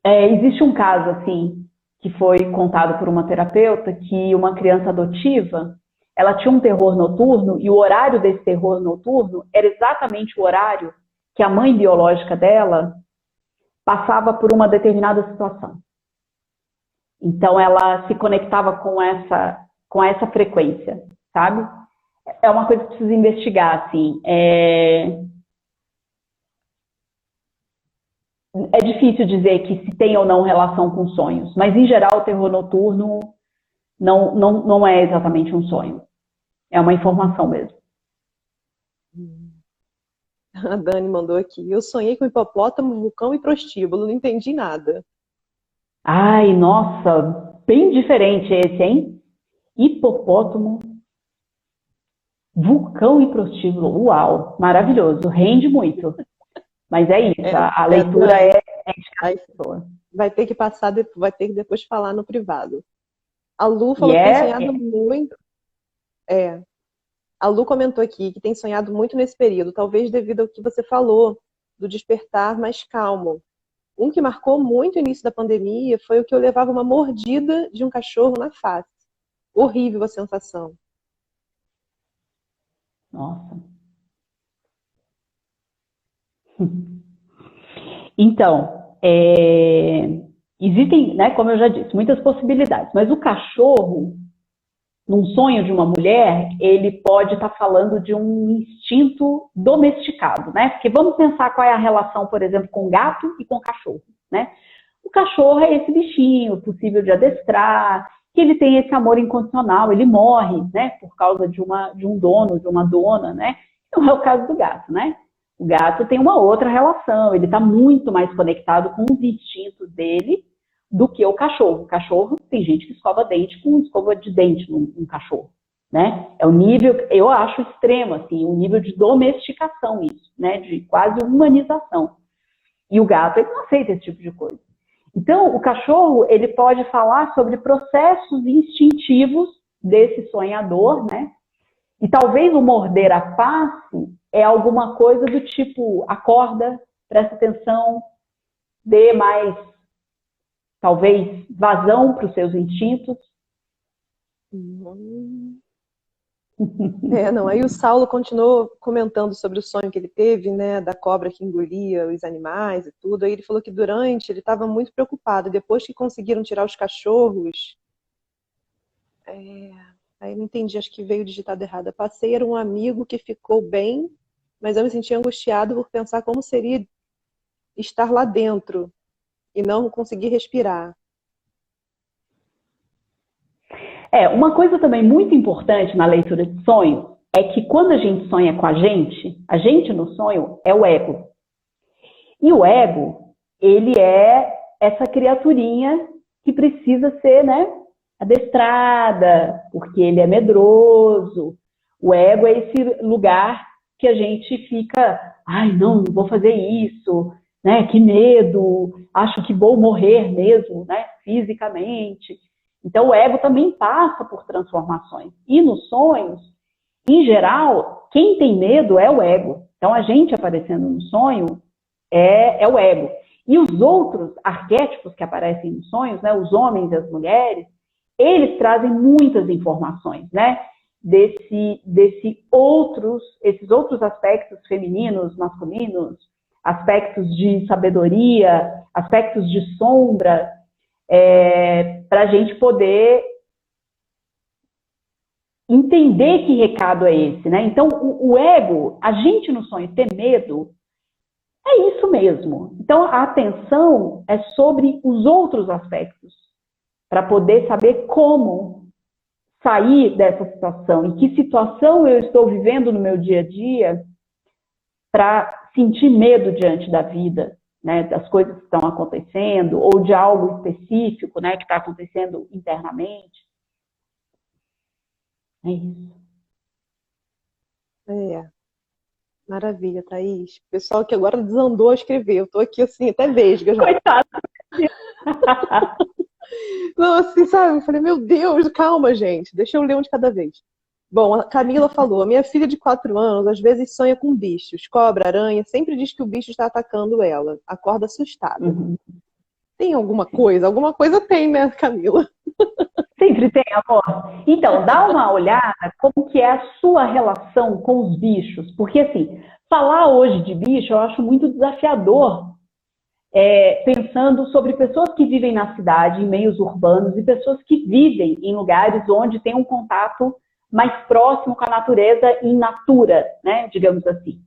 Existe um caso, assim, que foi contado por uma terapeuta, que uma criança adotiva, ela tinha um terror noturno e o horário desse terror noturno era exatamente o horário que a mãe biológica dela passava por uma determinada situação. Então, ela se conectava com essa frequência, sabe? É uma coisa que precisa investigar, assim. É difícil dizer que se tem ou não relação com sonhos, mas, em geral, o terror noturno não é exatamente um sonho. É uma informação mesmo. A Dani mandou aqui. Eu sonhei com hipopótamo, vulcão e prostíbulo. Não entendi nada. Ai, nossa, bem diferente esse, hein? Hipopótamo, vulcão e prostíbulo. Uau, maravilhoso, rende muito. Mas é isso, a leitura Dani, é de cada aí pessoa. vai ter que passar, vai ter que depois falar no privado. A Lu E falou que tem sonhado muito. A Lu comentou aqui que tem sonhado muito nesse período, talvez devido ao que você falou, do despertar mais calmo. Um que marcou muito o início da pandemia foi o que eu levava uma mordida de um cachorro na face. Horrível a sensação. nossa. Então, existem, né, como eu já disse, muitas possibilidades, mas o cachorro, num sonho de uma mulher, ele pode estar falando de um instinto domesticado, né? Porque vamos pensar qual é a relação, por exemplo, com gato e com cachorro, né? O cachorro é esse bichinho possível de adestrar, que ele tem esse amor incondicional, ele morre, né, por causa de um dono, de uma dona, né? Não é o caso do gato, né? O gato tem uma outra relação, ele está muito mais conectado com os instintos dele do que o cachorro. O cachorro, tem gente que escova dente com escova de dente num cachorro, né? É o nível, eu acho extremo, assim, o nível de domesticação isso, né? De quase humanização. E o gato, ele não aceita esse tipo de coisa. Então, o cachorro, ele pode falar sobre processos instintivos desse sonhador, né? E talvez o morder a face é alguma coisa do tipo, acorda, presta atenção, dê mais, talvez, vazão para os seus instintos. Não, aí o Saulo continuou comentando sobre o sonho que ele teve, né, da cobra que engolia os animais e tudo. Aí ele falou que durante ele estava muito preocupado. Depois que conseguiram tirar os cachorros, aí não entendi, acho que veio digitado errado. Passei, era um amigo que ficou bem, mas eu me senti angustiado por pensar como seria estar lá dentro e não conseguir respirar. Uma coisa também muito importante na leitura de sonhos é que quando a gente sonha com a gente no sonho é o ego. E o ego, ele é essa criaturinha que precisa ser, né, adestrada, porque ele é medroso. O ego é esse lugar que a gente fica, ai, não vou fazer isso, né, que medo, acho que vou morrer mesmo, né, fisicamente. Então, o ego também passa por transformações. E nos sonhos, em geral, quem tem medo é o ego. Então, a gente aparecendo no sonho é o ego. E os outros arquétipos que aparecem nos sonhos, né, os homens e as mulheres, eles trazem muitas informações, né, esses outros aspectos femininos, masculinos, aspectos de sabedoria, aspectos de sombra, para a gente poder entender que recado é esse, né? Então, o ego, a gente no sonho ter medo, é isso mesmo. Então, a atenção é sobre os outros aspectos, para poder saber como sair dessa situação, em que situação eu estou vivendo no meu dia a dia para sentir medo diante da vida, né, das coisas que estão acontecendo, ou de algo específico, né, que está acontecendo internamente. É isso. É, maravilha, Thaís. Pessoal que agora desandou a escrever. Eu tô aqui assim, até vesga já. Coitado. Não, assim, sabe? Eu falei, meu Deus, calma, gente. Deixa eu ler um de cada vez. Bom, a Camila falou: a minha filha de 4 anos às vezes sonha com bichos, cobra, aranha, sempre diz que o bicho está atacando ela. Acorda assustada. Uhum. Tem alguma coisa? Alguma coisa tem, né, Camila? Sempre tem, amor. Então, dá uma olhada como que é a sua relação com os bichos. Porque, assim, falar hoje de bicho eu acho muito desafiador, pensando sobre pessoas que vivem na cidade, em meios urbanos, e pessoas que vivem em lugares onde tem um contato mais próximo com a natureza, in natura, né, digamos assim.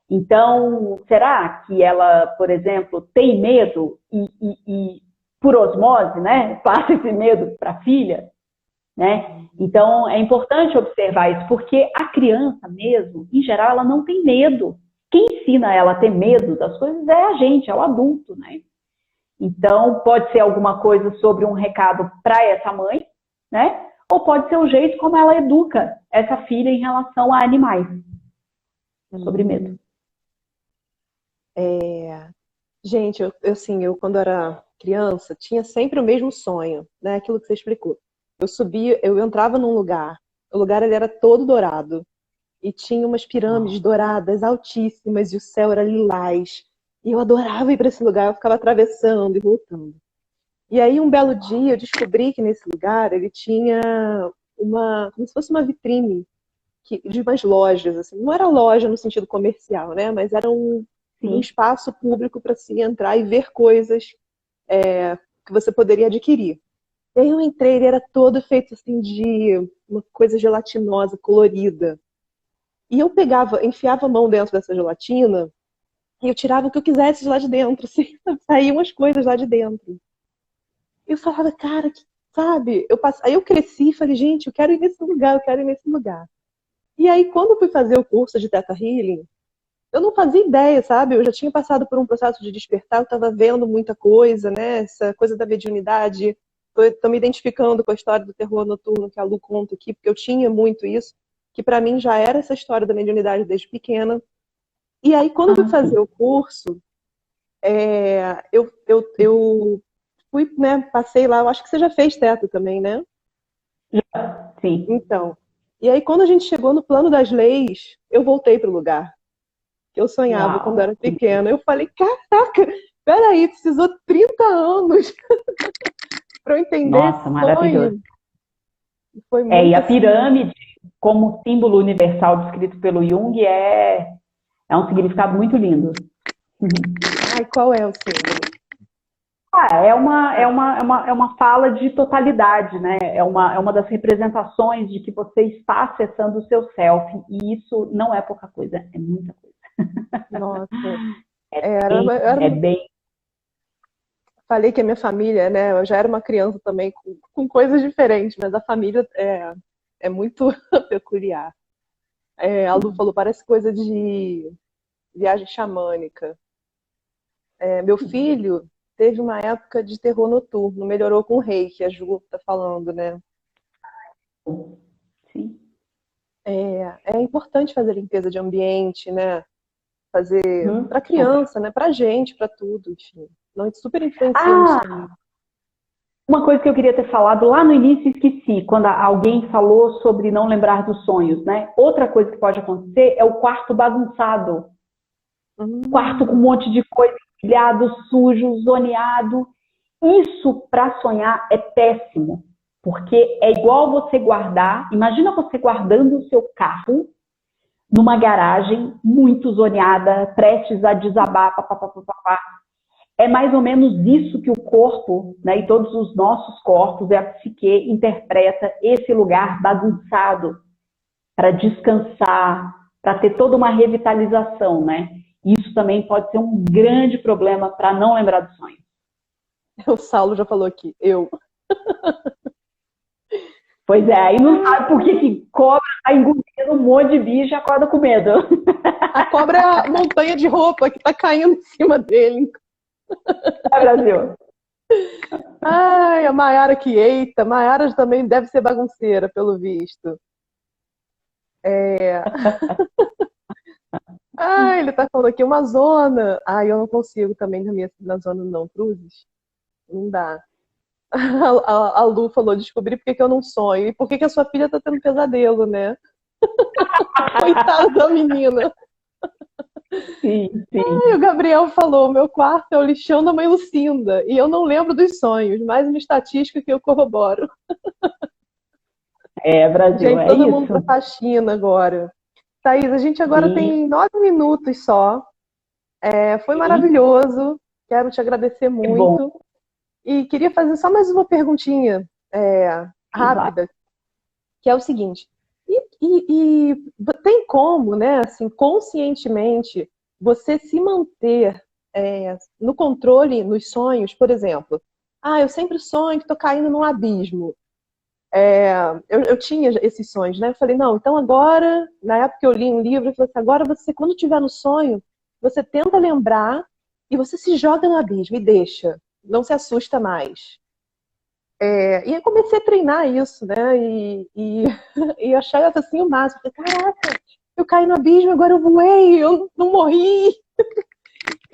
Então, será que ela, por exemplo, tem medo e por osmose, né, passa esse medo para a filha? Né? Então, é importante observar isso, porque a criança mesmo, em geral, ela não tem medo. Quem ensina ela a ter medo das coisas é a gente, é o adulto, né? Então, pode ser alguma coisa sobre um recado para essa mãe, né? Ou pode ser o jeito como ela educa essa filha em relação a animais, sobre medo. Gente, eu quando era criança, tinha sempre o mesmo sonho, né? Aquilo que você explicou. Eu subia, eu entrava num lugar, o lugar ele era todo dourado, e tinha umas pirâmides douradas altíssimas, e o céu era lilás. E eu adorava ir para esse lugar, eu ficava atravessando e voltando. E aí, um belo dia, eu descobri que nesse lugar ele tinha como se fosse uma vitrine de umas lojas, assim. Não era loja no sentido comercial, né? Mas era um Sim. espaço público para se entrar e ver coisas que você poderia adquirir. E aí eu entrei, ele era todo feito assim de uma coisa gelatinosa, colorida. E eu pegava, enfiava a mão dentro dessa gelatina e eu tirava o que eu quisesse de lá de dentro, assim, saíam as coisas lá de dentro. E eu falava, cara, sabe? Aí eu cresci e falei, gente, eu quero ir nesse lugar, eu quero ir nesse lugar. E aí, quando eu fui fazer o curso de Theta Healing, eu não fazia ideia, sabe? Eu já tinha passado por um processo de despertar, eu estava vendo muita coisa, né? Essa coisa da mediunidade. Estou me identificando com a história do terror noturno que a Lu conta aqui, porque eu tinha muito isso, que para mim já era essa história da mediunidade desde pequena. E aí, quando eu fui fazer o curso, eu fui, né? Passei lá, eu acho que você já fez teto também, né? Sim. Então. E aí, quando a gente chegou no plano das leis, eu voltei para o lugar que eu sonhava Uau. quando era pequena. Eu falei, caraca, peraí, precisou 30 anos para eu entender Nossa, esse maravilhoso. sonho. Foi muito E a assim. pirâmide, como símbolo universal descrito pelo Jung, é um significado muito lindo. Ai, qual é o símbolo? É uma fala de totalidade, né? É uma das representações de que você está acessando o seu self, e isso não é pouca coisa, é muita coisa. Nossa. É bem. Falei que a minha família, né? Eu já era uma criança também com coisas diferentes, mas a família é muito peculiar. A Lu falou, parece coisa de viagem xamânica. Meu filho teve uma época de terror noturno, melhorou com o reiki, a Ju tá falando, né? Sim. É importante fazer limpeza de ambiente, né? Fazer para criança, né? Pra gente, pra tudo, enfim. Não, isso super influencia no sonho. Uma coisa que eu queria ter falado lá no início, esqueci, quando alguém falou sobre não lembrar dos sonhos, né? Outra coisa que pode acontecer é o quarto bagunçado. Quarto com um monte de coisa, empilhado, sujo, zoneado. Isso, para sonhar, é péssimo. Porque é igual você guardar, imagina você guardando o seu carro numa garagem muito zoneada, prestes a desabar, papapá. É mais ou menos isso que o corpo, né, e todos os nossos corpos, a psique interpreta esse lugar bagunçado para descansar, para ter toda uma revitalização, né? Isso também pode ser um grande problema para não lembrar do sonho. O Saulo já falou aqui, eu. Pois é, aí não sabe por que cobra tá engolindo um monte de bicho e acorda com medo. A cobra é a montanha de roupa que tá caindo em cima dele. É, Brasil. Ai, a Maiara que eita. Maiara também deve ser bagunceira, pelo visto. Ah, ele tá falando aqui uma zona. Ai, eu não consigo também na zona não, cruzes. Não dá. A Lu falou, descobri por que eu não sonho. E por que a sua filha tá tendo pesadelo, né? Coitada da menina. Sim, sim. E o Gabriel falou, meu quarto é o lixão da mãe Lucinda. E eu não lembro dos sonhos, mais uma estatística que eu corroboro. É, Brasil, Gente, é todo mundo pra isso. faxina agora. Thaís, a gente agora Sim, tem 9 minutos só. Foi sim. maravilhoso. Quero te agradecer Que bom. muito. E queria fazer só mais uma perguntinha Sim, claro. rápida, que é o seguinte. Tem como, né, assim, conscientemente, você se manter no controle nos sonhos, por exemplo? Ah, eu sempre sonho que estou caindo num abismo. Eu tinha esses sonhos, né? Eu falei, não, então agora, na época que eu li um livro, eu falei assim, agora você, quando estiver no sonho, você tenta lembrar e você se joga no abismo e deixa. Não se assusta mais. E eu comecei a treinar isso, né? E achava assim o máximo. Falei, caraca, eu caí no abismo, agora eu voei, eu não morri.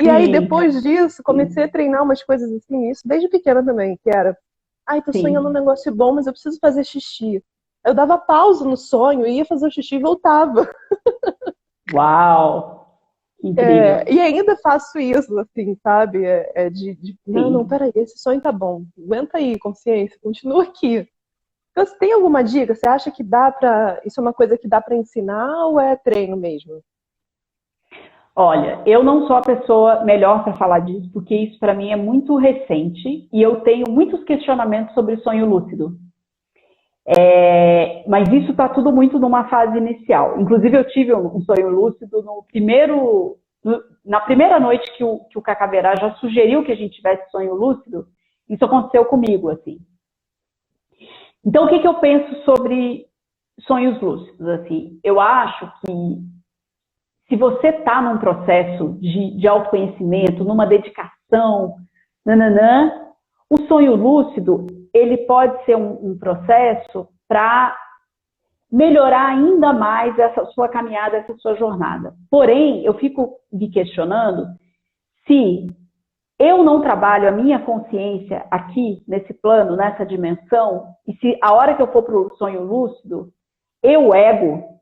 E aí, Sim, depois disso, comecei sim, a treinar umas coisas assim, isso desde pequena também, que era, ai, tô sonhando um sim. negócio bom, mas eu preciso fazer xixi. Eu dava pausa no sonho, ia fazer o xixi e voltava. Uau! Incrível. E ainda faço isso, assim, sabe? Não, não, Sim. peraí, esse sonho tá bom. Aguenta aí, consciência, continua aqui. Então, você tem alguma dica? Você acha que dá pra. Isso é uma coisa que dá pra ensinar ou é treino mesmo? Olha, eu não sou a pessoa melhor para falar disso, porque isso para mim é muito recente e eu tenho muitos questionamentos sobre sonho lúcido. Mas isso está tudo muito numa fase inicial. Inclusive, eu tive um sonho lúcido na primeira noite que o Cacaberá já sugeriu que a gente tivesse sonho lúcido. Isso aconteceu comigo, assim. Então, o que eu penso sobre sonhos lúcidos? Assim, eu acho que se você está num processo de autoconhecimento, numa dedicação, nananã, o sonho lúcido ele pode ser um processo para melhorar ainda mais essa sua caminhada, essa sua jornada. Porém, eu fico me questionando se eu não trabalho a minha consciência aqui, nesse plano, nessa dimensão, e se a hora que eu for para o sonho lúcido, eu, ego,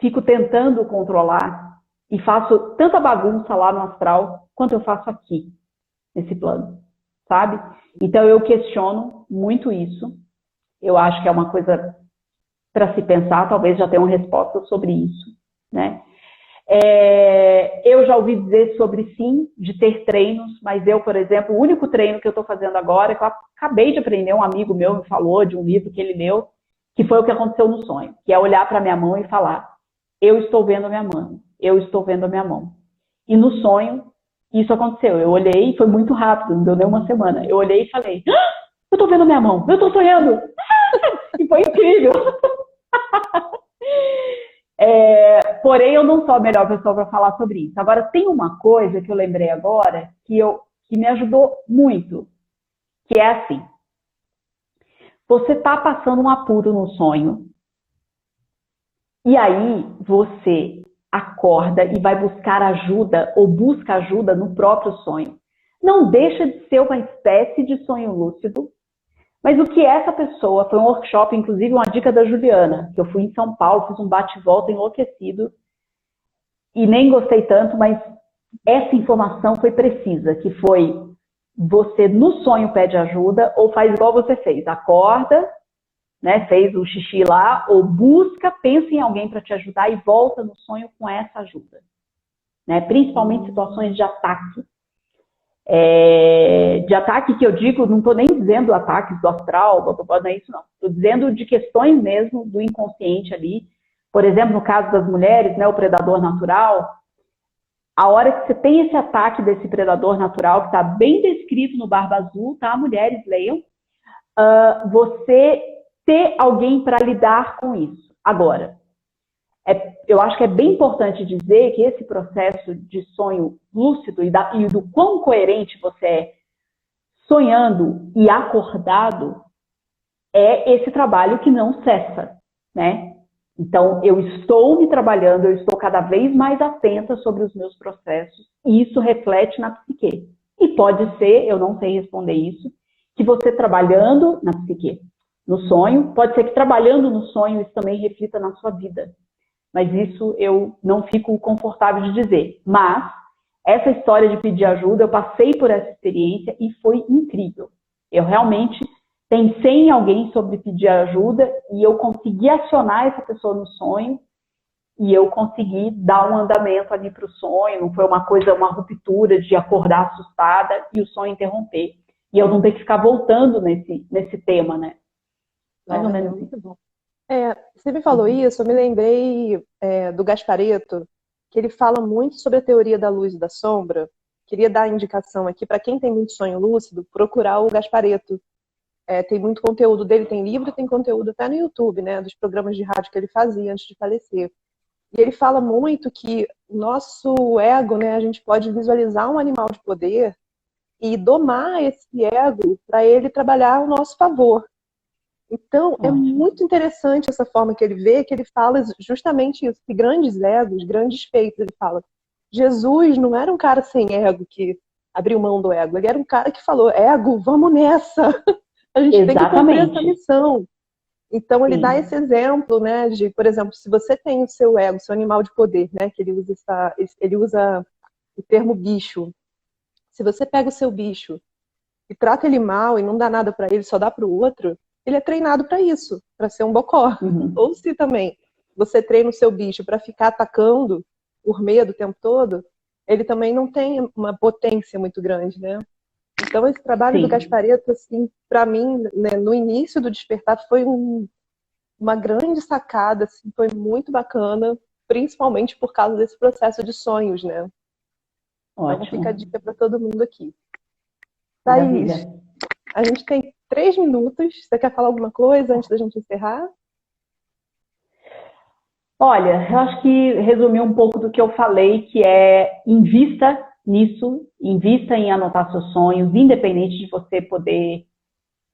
fico tentando controlar e faço tanta bagunça lá no astral quanto eu faço aqui, nesse plano, sabe? Então eu questiono muito isso. Eu acho que é uma coisa para se pensar, talvez já tenham resposta sobre isso, né? Eu já ouvi dizer sobre sim, de ter treinos, mas eu, por exemplo, o único treino que eu estou fazendo agora, que eu acabei de aprender, um amigo meu me falou de um livro que ele leu, que foi o que aconteceu no sonho, que é olhar para a minha mão e falar, eu estou vendo a minha mão, eu estou vendo a minha mão. E no sonho, isso aconteceu. Eu olhei, foi muito rápido, não deu nem uma semana. Eu olhei e falei, eu estou vendo a minha mão, eu estou sonhando. E foi incrível. Porém, eu não sou a melhor pessoa para falar sobre isso. Agora, tem uma coisa que eu lembrei agora que me ajudou muito, que é assim. Você está passando um apuro no sonho, e aí você acorda e vai buscar ajuda ou busca ajuda no próprio sonho. Não deixa de ser uma espécie de sonho lúcido, mas o que essa pessoa, foi um workshop, inclusive uma dica da Juliana, que eu fui em São Paulo, fiz um bate-volta enlouquecido, e nem gostei tanto, mas essa informação foi precisa, que foi você no sonho pede ajuda ou faz igual você fez, acorda, né, fez o xixi lá, ou busca, pensa em alguém para te ajudar e volta no sonho com essa ajuda. Né? Principalmente situações de ataque. De ataque que eu digo, não estou nem dizendo ataques do astral, não é isso não. Estou dizendo de questões mesmo do inconsciente ali. Por exemplo, no caso das mulheres, né, o predador natural, a hora que você tem esse ataque desse predador natural, que está bem descrito no Barba Azul, tá? Mulheres, leiam. Você ter alguém para lidar com isso. Agora, eu acho que é bem importante dizer que esse processo de sonho lúcido e do quão coerente você é sonhando e acordado é esse trabalho que não cessa, né? Então, eu estou me trabalhando, eu estou cada vez mais atenta sobre os meus processos e isso reflete na psique. E pode ser, eu não sei responder isso, que você trabalhando na psique, no sonho, pode ser que trabalhando no sonho isso também reflita na sua vida. Mas isso eu não fico confortável de dizer. Mas essa história de pedir ajuda, eu passei por essa experiência e foi incrível. Eu realmente pensei em alguém sobre pedir ajuda e eu consegui acionar essa pessoa no sonho e eu consegui dar um andamento ali para o sonho. Não foi uma ruptura de acordar assustada e o sonho interromper. E eu não ter que ficar voltando nesse tema, né? Mais ou menos muito bom. Você me falou isso, eu me lembrei do Gasparetto, que ele fala muito sobre a teoria da luz e da sombra. Queria dar a indicação aqui para quem tem muito sonho lúcido, procurar o Gasparetto. Tem muito conteúdo dele, tem livro, tem conteúdo até no YouTube, né, dos programas de rádio que ele fazia antes de falecer. E ele fala muito que o nosso ego, né, a gente pode visualizar um animal de poder e domar esse ego para ele trabalhar ao nosso favor. Então, é muito interessante essa forma que ele vê, que ele fala justamente isso, que grandes egos, grandes feitos, ele fala. Jesus não era um cara sem ego que abriu mão do ego, ele era um cara que falou, ego, vamos nessa, a gente tem que cumprir essa missão. Então, ele dá esse exemplo, né, de, por exemplo, se você tem o seu ego, seu animal de poder, né, que ele usa o termo bicho. Se você pega o seu bicho e trata ele mal e não dá nada para ele, só dá para o outro, ele é treinado para isso, para ser um bocó. Ou se também você treina o seu bicho para ficar atacando por medo o tempo todo, ele também não tem uma potência muito grande, né? Então esse trabalho do Gasparetto, assim, para mim, né, no início do Despertar foi uma grande sacada, assim, foi muito bacana, principalmente por causa desse processo de sonhos, né? Então fica a dica para todo mundo aqui. Thaís, a gente tem 3 minutos. Você quer falar alguma coisa antes da gente encerrar? Olha, eu acho que resumiu um pouco do que eu falei, que é invista nisso, invista em anotar seus sonhos, independente de você poder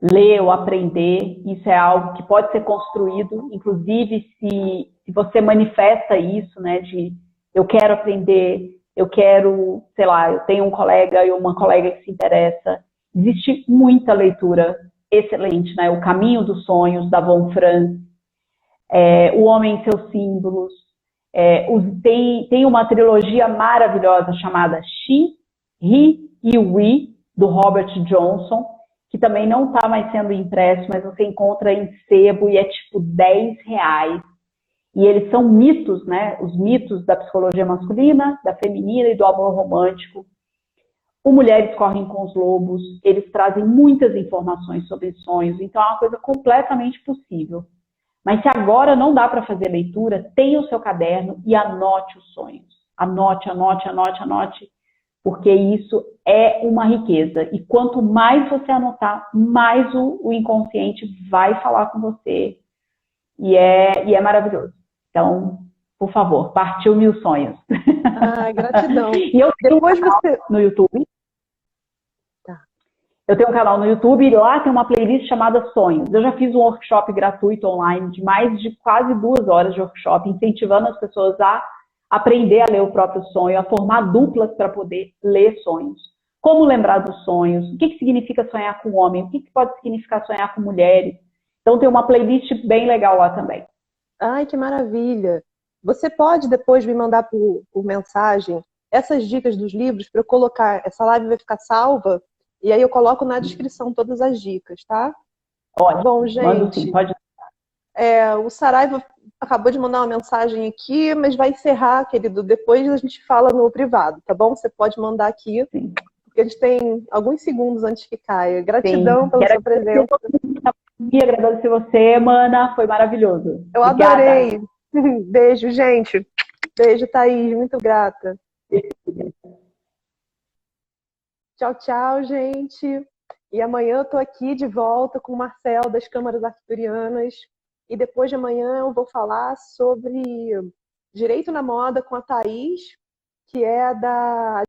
ler ou aprender. Isso é algo que pode ser construído, inclusive se você manifesta isso, né, de eu quero aprender, eu quero, sei lá, eu tenho um colega e uma colega que se interessa. Existe muita leitura excelente, né? O Caminho dos Sonhos, da Von Franz, O Homem e Seus Símbolos. Tem uma trilogia maravilhosa chamada She, He e We, do Robert Johnson, que também não está mais sendo impresso, mas você encontra em sebo e é tipo R$10. E eles são mitos, né? Os mitos da psicologia masculina, da feminina e do amor romântico. O Mulheres Correm com os Lobos, eles trazem muitas informações sobre sonhos, então é uma coisa completamente possível. Mas se agora não dá para fazer leitura, tenha o seu caderno e anote os sonhos. Anote, anote, anote, anote, porque isso é uma riqueza. E quanto mais você anotar, mais o inconsciente vai falar com você. E é maravilhoso. Então, por favor, partiu 1000 sonhos. Gratidão. E eu tenho no YouTube. Eu tenho um canal no YouTube e lá tem uma playlist chamada Sonhos. Eu já fiz um workshop gratuito online de mais de quase 2 horas de workshop, incentivando as pessoas a aprender a ler o próprio sonho, a formar duplas para poder ler sonhos. Como lembrar dos sonhos, o que significa sonhar com homem, o que pode significar sonhar com mulheres. Então tem uma playlist bem legal lá também. Ai, que maravilha! Você pode depois me mandar por mensagem essas dicas dos livros para eu colocar, essa live vai ficar salva, e aí eu coloco na descrição todas as dicas, tá? Ótimo. Bom, gente, sim, pode... o Saraiva acabou de mandar uma mensagem aqui, mas vai encerrar, querido, depois a gente fala no privado, tá bom? Você pode mandar aqui, sim, porque a gente tem alguns segundos antes que caia. Gratidão pela sua presença. E agradecer você, Mana, foi maravilhoso. Eu adorei. Beijo, gente. Beijo, Thaís, muito grata. Tchau, tchau, gente. E amanhã eu tô aqui de volta com o Marcel das Câmaras Arturianas. E depois de amanhã eu vou falar sobre direito na moda com a Thaís, que é da